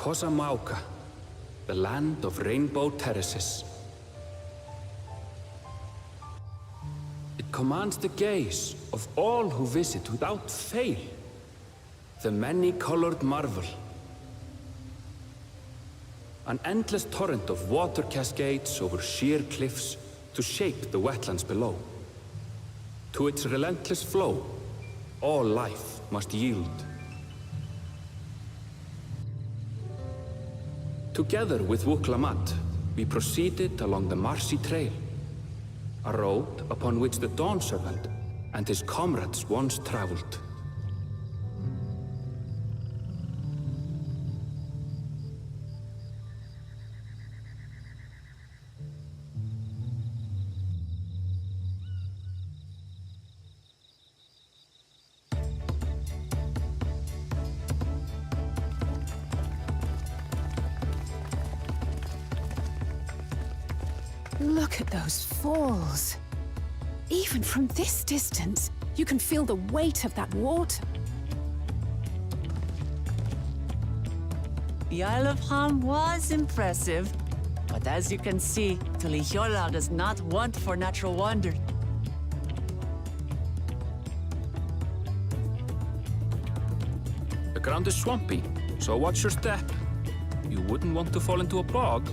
Kosamauka, the land of rainbow terraces. It commands the gaze of all who visit without fail. The many-colored marvel. An endless torrent of water cascades over sheer cliffs to shape the wetlands below. To its relentless flow, all life must yield. Together with Wuklamat, we proceeded along the marshy trail, a road upon which the Dawn Servant and his comrades once traveled. Look at those falls. Even from this distance, you can feel the weight of that water. The Isle of Ham was impressive, but as you can see, Tulihiola does not want for natural wonder. The ground is swampy, so watch your step. You wouldn't want to fall into a bog.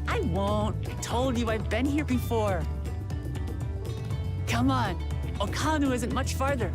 I won't. I told you I've been here before. Come on. Okanu isn't much farther.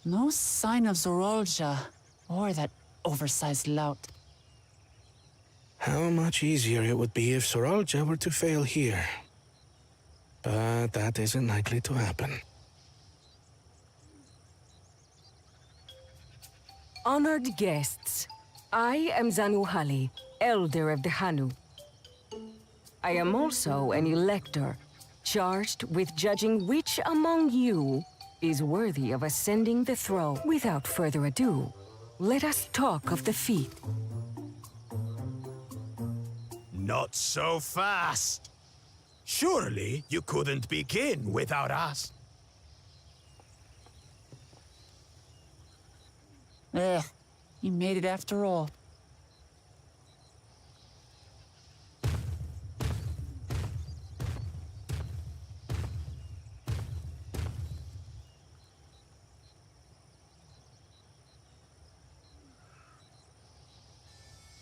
No sign of Zorolja or that oversized lout. How much easier it would be if Soralja were to fail here. But that isn't likely to happen. Honored guests, I am Zanuhali, Elder of the Hanu. I am also an elector, charged with judging which among you is worthy of ascending the throne. Without further ado, let us talk of the feat. Not so fast. Surely you couldn't begin without us. You made it after all.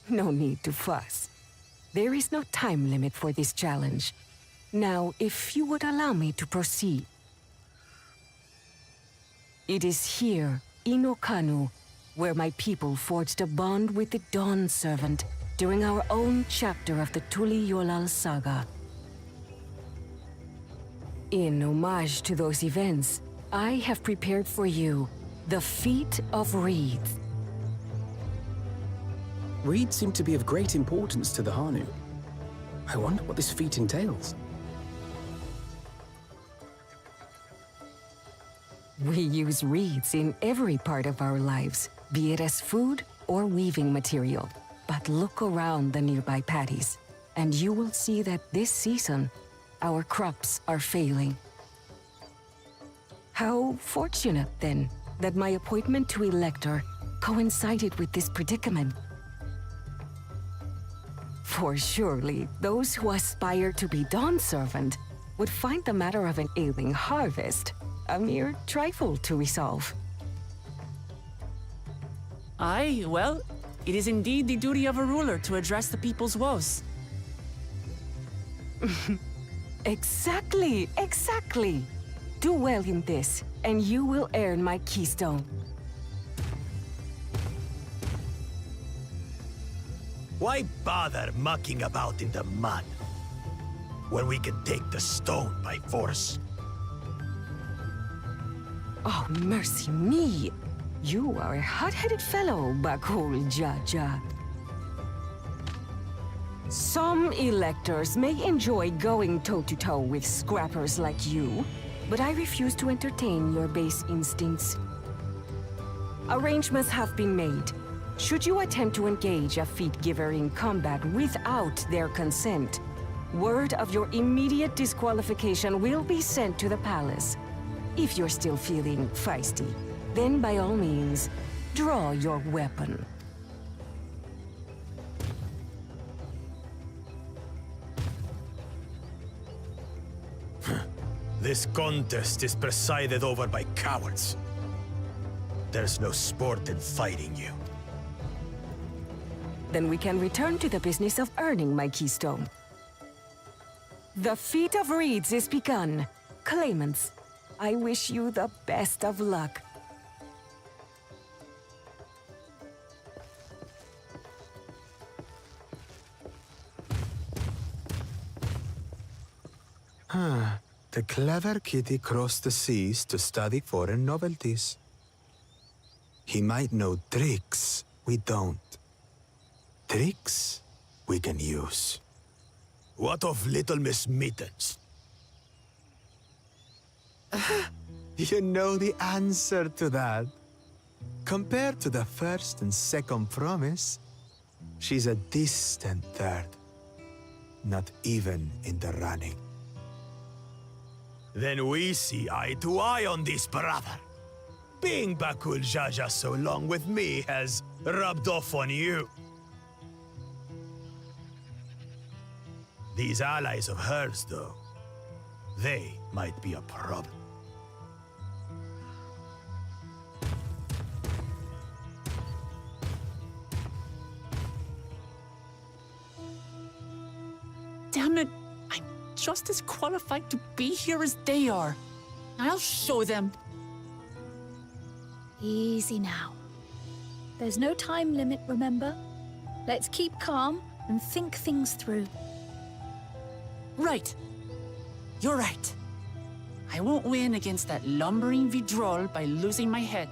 No need to fuss. There is no time limit for this challenge. Now, if you would allow me to proceed. It is here, in Okanu, where my people forged a bond with the Dawn Servant during our own chapter of the Tuli Yolal saga. In homage to those events, I have prepared for you the Feat of Reeds. Reeds seem to be of great importance to the Hanu. I wonder what this feat entails. We use reeds in every part of our lives, be it as food or weaving material. But look around the nearby paddies, and you will see that this season, our crops are failing. How fortunate, then, that my appointment to Elector coincided with this predicament. For surely, those who aspire to be Dawn Servant would find the matter of an ailing harvest a mere trifle to resolve. Aye, well, it is indeed the duty of a ruler to address the people's woes. Exactly, exactly. Do well in this, and you will earn my keystone. Why bother mucking about in the mud when we can take the stone by force? Oh, mercy me! You are a hot-headed fellow, Bakul Jaja. Some electors may enjoy going toe-to-toe with scrappers like you, but I refuse to entertain your base instincts. Arrangements have been made. Should you attempt to engage a feat giver in combat without their consent, word of your immediate disqualification will be sent to the palace. If you're still feeling feisty, then by all means, draw your weapon. This contest is presided over by cowards. There's no sport in fighting you. Then we can return to the business of earning my keystone. The Feat of Reeds is begun. Claimants, I wish you the best of luck. The clever kitty crossed the seas to study foreign novelties. He might know tricks we don't. Tricks we can use. What of Little Miss Mittens? You know the answer to that. Compared to the first and second promise, she's a distant third. Not even in the running. Then we see eye to eye on this, brother. Being Bakul Jaja so long with me has rubbed off on you. These allies of hers, though, they might be a problem. Damn it! I'm just as qualified to be here as they are. I'll show them. Easy now. There's no time limit, remember? Let's keep calm and think things through. Right. You're right. I won't win against that lumbering Vidrol by losing my head.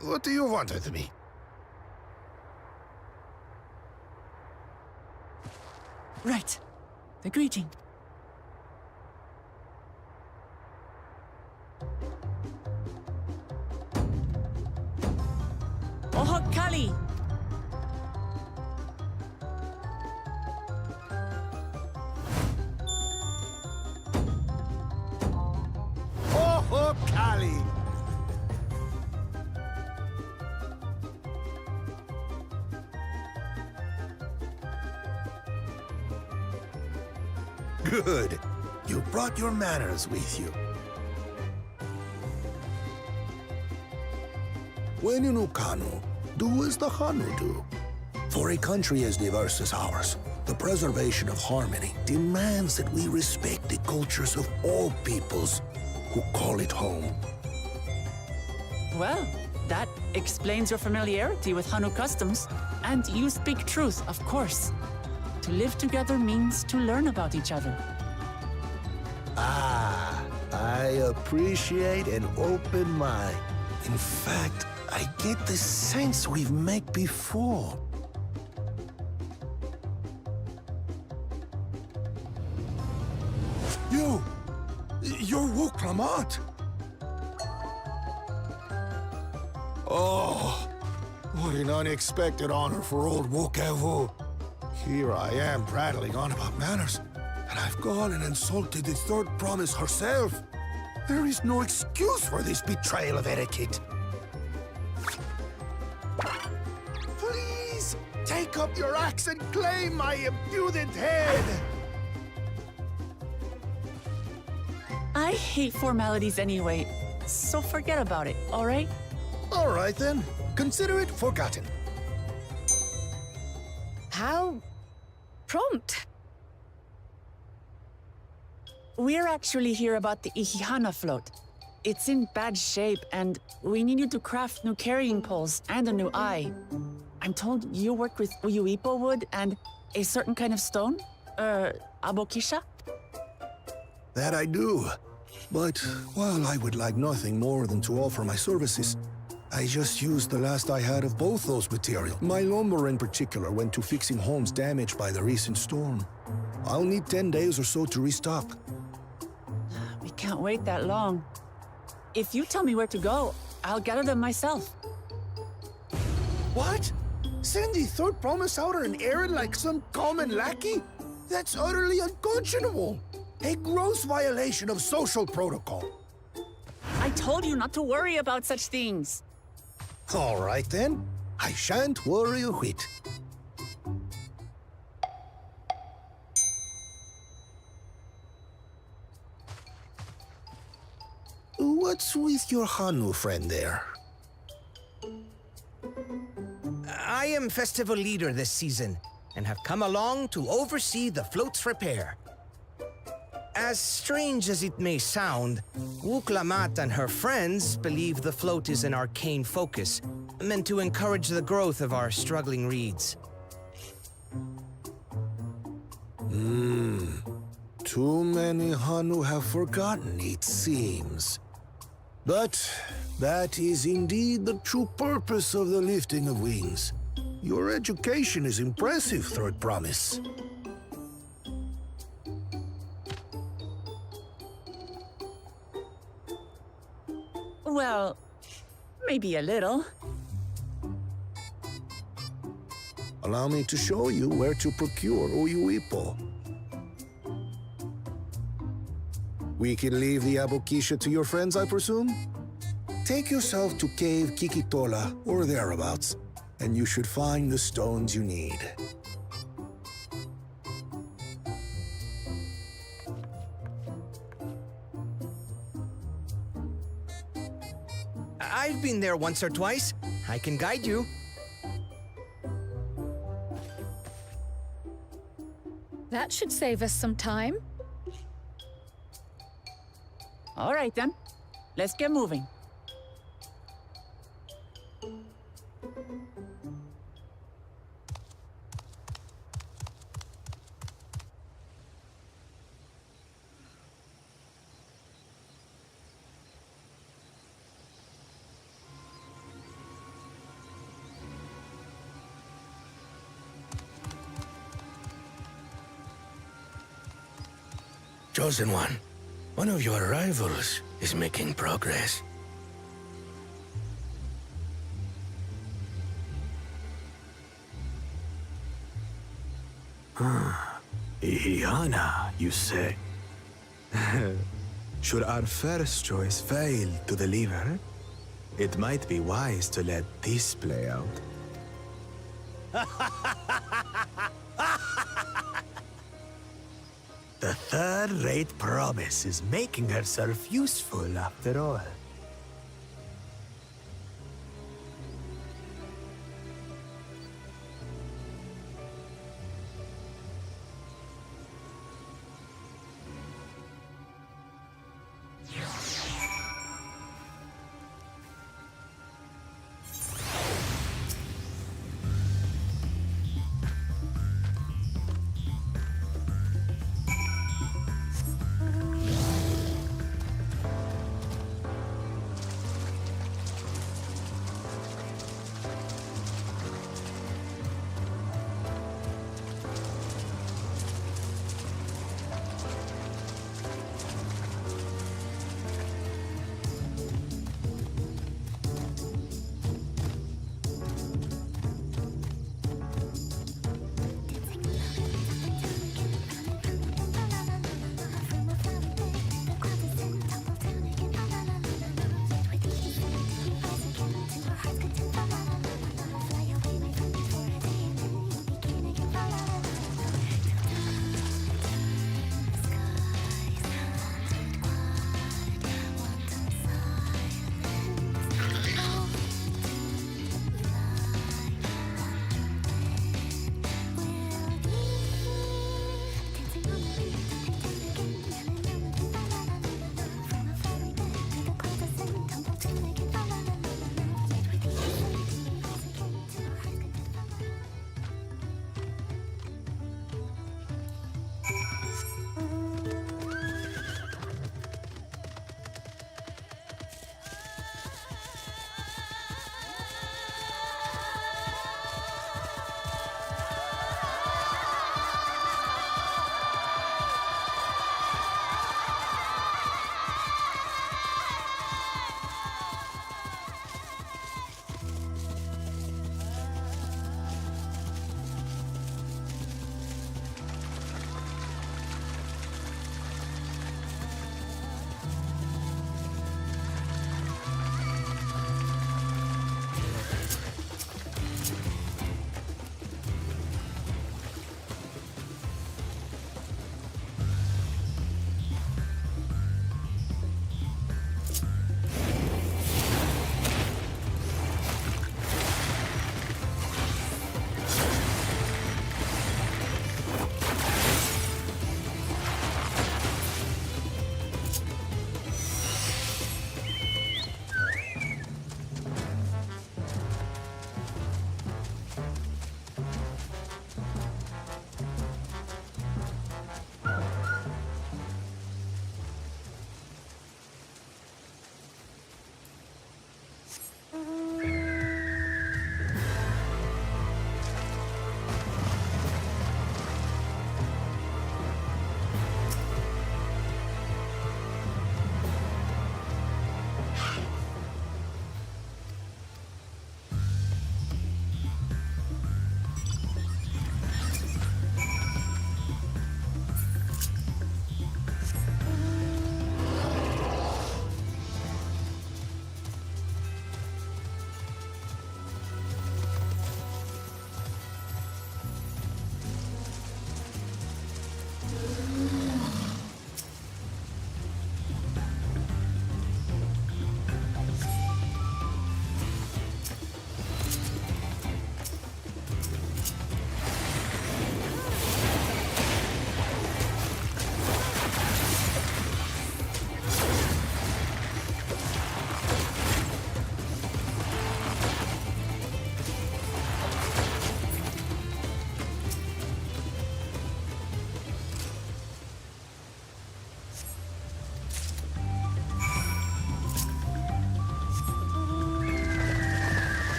What do you want with me? Right. The greeting. Oho Kali! Oh, Kali! Good. You brought your manners with you. When you know Kanu, do as the Hanu do. For a country as diverse as ours, the preservation of harmony demands that we respect the cultures of all peoples who call it home. Well, that explains your familiarity with Hanu customs. And you speak truth, of course. To live together means to learn about each other. Ah, I appreciate an open mind. In fact, I get the sense we've met before. You're Wuklamat! Oh, what an unexpected honor for old Wukevu. Here I am prattling on about manners, and I've gone and insulted the third promise herself. There is no excuse for this betrayal of etiquette. Please, take up your axe and claim my impudent head! I hate formalities anyway, so forget about it, all right? All right then. Consider it forgotten. How prompt. We're actually here about the Ihihana float. It's in bad shape, and we need you to craft new carrying poles and a new eye. I'm told you work with Uyuipo wood and a certain kind of stone? Abokisha? That I do. But while I would like nothing more than to offer my services, I just used the last I had of both those materials. My lumber in particular went to fixing homes damaged by the recent storm. I'll need 10 days or so to restock. We can't wait that long. If you tell me where to go, I'll gather them myself. What? Send the third promise out on an errand like some common lackey? That's utterly unconscionable. A gross violation of social protocol. I told you not to worry about such things. All right then. I shan't worry a whit. What's with your Hanu friend there? I am festival leader this season, and have come along to oversee the float's repair. As strange as it may sound, Wuklamat and her friends believe the float is an arcane focus, meant to encourage the growth of our struggling reeds. Too many Hanu have forgotten, it seems. But that is indeed the true purpose of the lifting of wings. Your education is impressive, Third Promise. Well, maybe a little. Allow me to show you where to procure Uyuipo. We can leave the Abokisha to your friends, I presume? Take yourself to Cave Kikitola or thereabouts, and you should find the stones you need. I've been there once or twice. I can guide you. That should save us some time. All right then, let's get moving. Chosen One, one of your rivals is making progress. Ihiana, you say? Should our first choice fail to deliver, it might be wise to let this play out. The third-rate promise is making herself useful after all.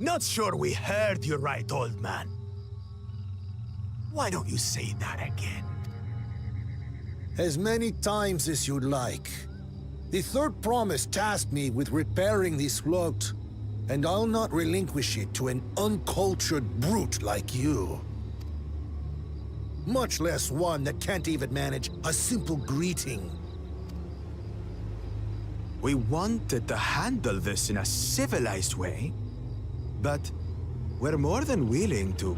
Not sure we heard you right, old man. Why don't you say that again? As many times as you'd like. The third promise tasked me with repairing this float, and I'll not relinquish it to an uncultured brute like you. Much less one that can't even manage a simple greeting. We wanted to handle this in a civilized way, but we're more than willing to.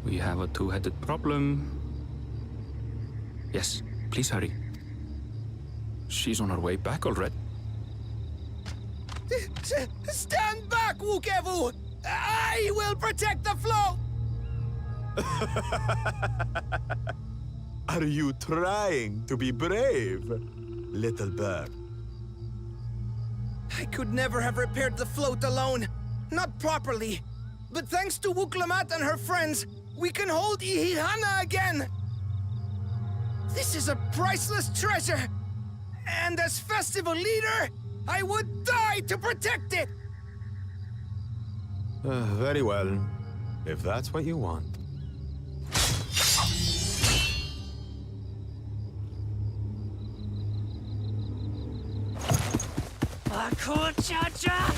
We have a two-headed problem. Yes, please hurry. She's on her way back already. Stand back, Wukevu! I will protect the float! Are you trying to be brave, little bird? I could never have repaired the float alone. Not properly. But thanks to Wuklamat and her friends, we can hold Ihihana again! This is a priceless treasure! And as festival leader, I would die to protect it! Very well, if that's what you want. Cha-cha!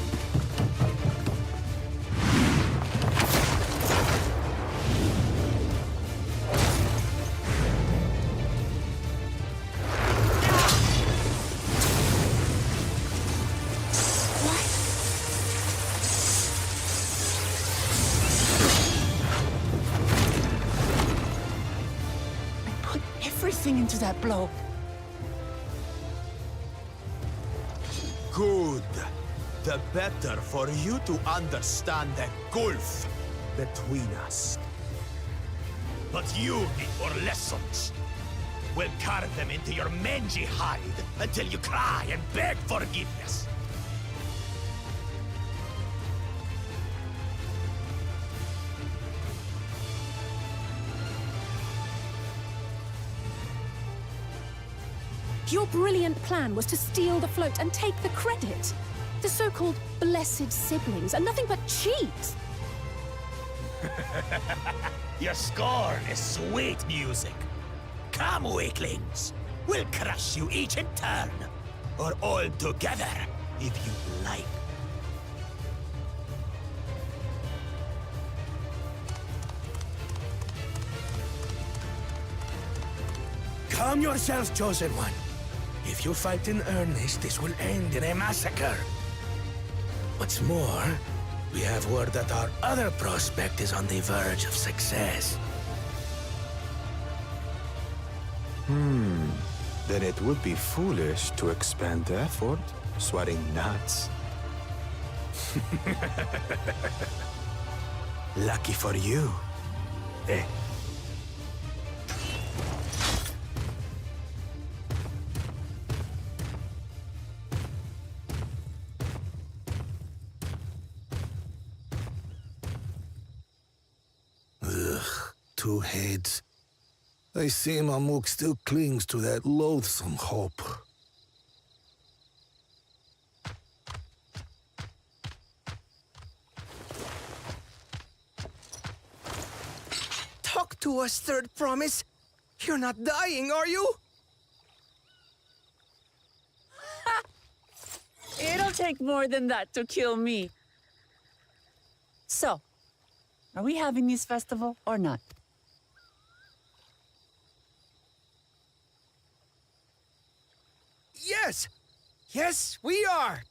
Everything into that blow. Good. The better for you to understand the gulf between us. But you need more lessons. We'll carve them into your mangy hide until you cry and beg forgiveness. Your brilliant plan was to steal the float and take the credit. The so-called blessed siblings are nothing but cheats. Your scorn is sweet music. Come, weaklings. We'll crush you each in turn. Or all together, if you like. Calm yourselves, Chosen One. If you fight in earnest, this will end in a massacre. What's more, we have word that our other prospect is on the verge of success. Then it would be foolish to expend effort sweating nuts. Lucky for you, eh? Two heads. I see Mamuk still clings to that loathsome hope. Talk to us, Third Promise. You're not dying, are you? It'll take more than that to kill me. So, are we having this festival or not? Yes! Yes, we are!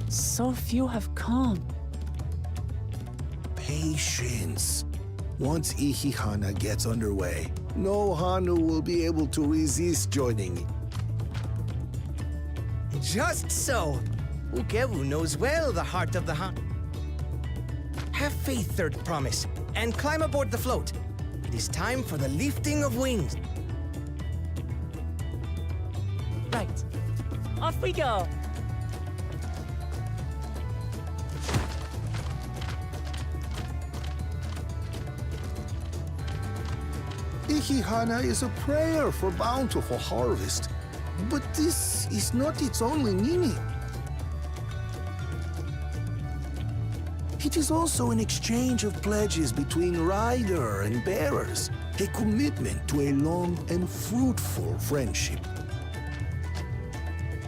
So few have come. Patience. Once Ihihana gets underway, no Hanu will be able to resist joining. Just so. Ukewu knows well the heart of the hunt. Have faith, Third Promise, and climb aboard the float. It is time for the lifting of wings. Right. Off we go. Ihihana is a prayer for bountiful harvest. But this is not its only meaning. It is also an exchange of pledges between rider and bearers, a commitment to a long and fruitful friendship.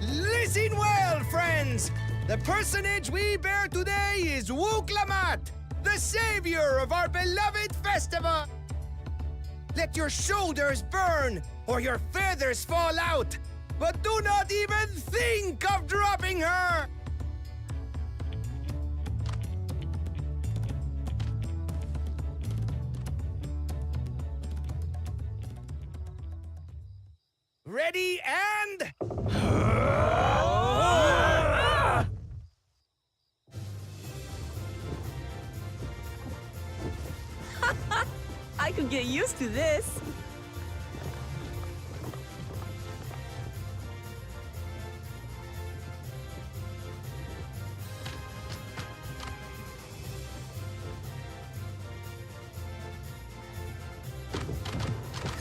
Listen well, friends! The personage we bear today is Wuklamat, the savior of our beloved festival! Let your shoulders burn, or your feathers fall out, but do not even think of dropping her! Ready and... I could get used to this.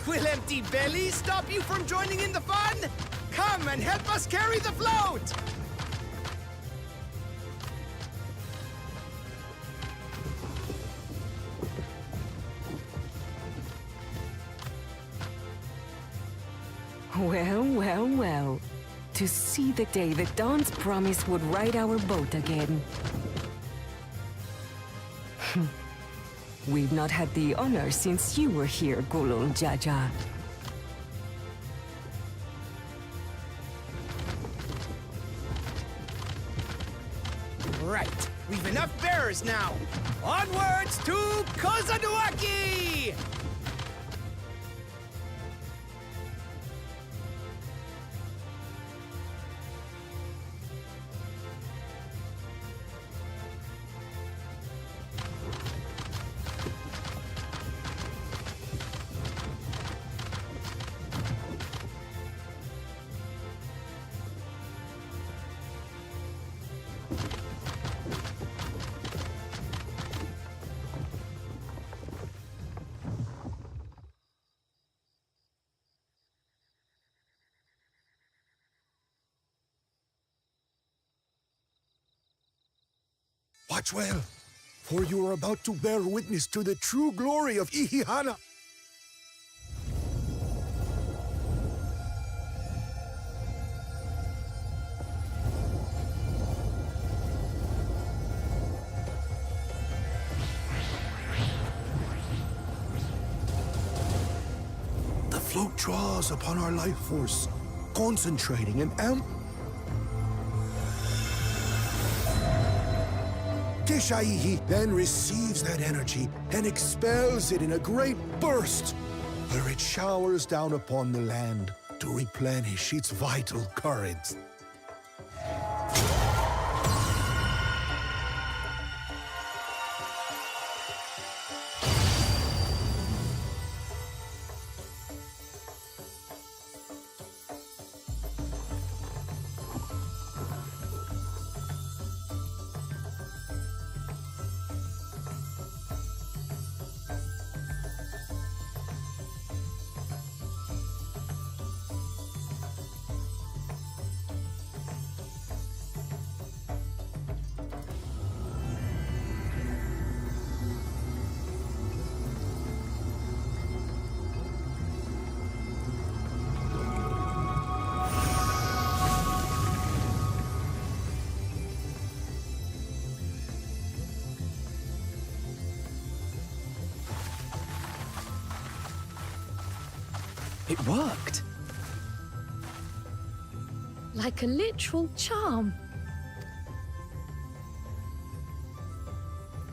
Will empty bellies stop you from joining in the fun? Come and help us carry the float! Well, well, well. To see the day that Dawn's promise would ride our boat again. We've not had the honor since you were here, Gulul Jaja. Right, we've enough bearers now. Onwards to Kozanuaki! Watch well, for you are about to bear witness to the true glory of Ihihana. The float draws upon our life force, concentrating and Keshaihi then receives that energy and expels it in a great burst, where it showers down upon the land to replenish its vital currents. It worked. Like a literal charm.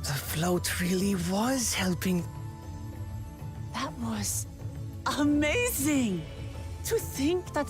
The float really was helping. That was amazing! To think that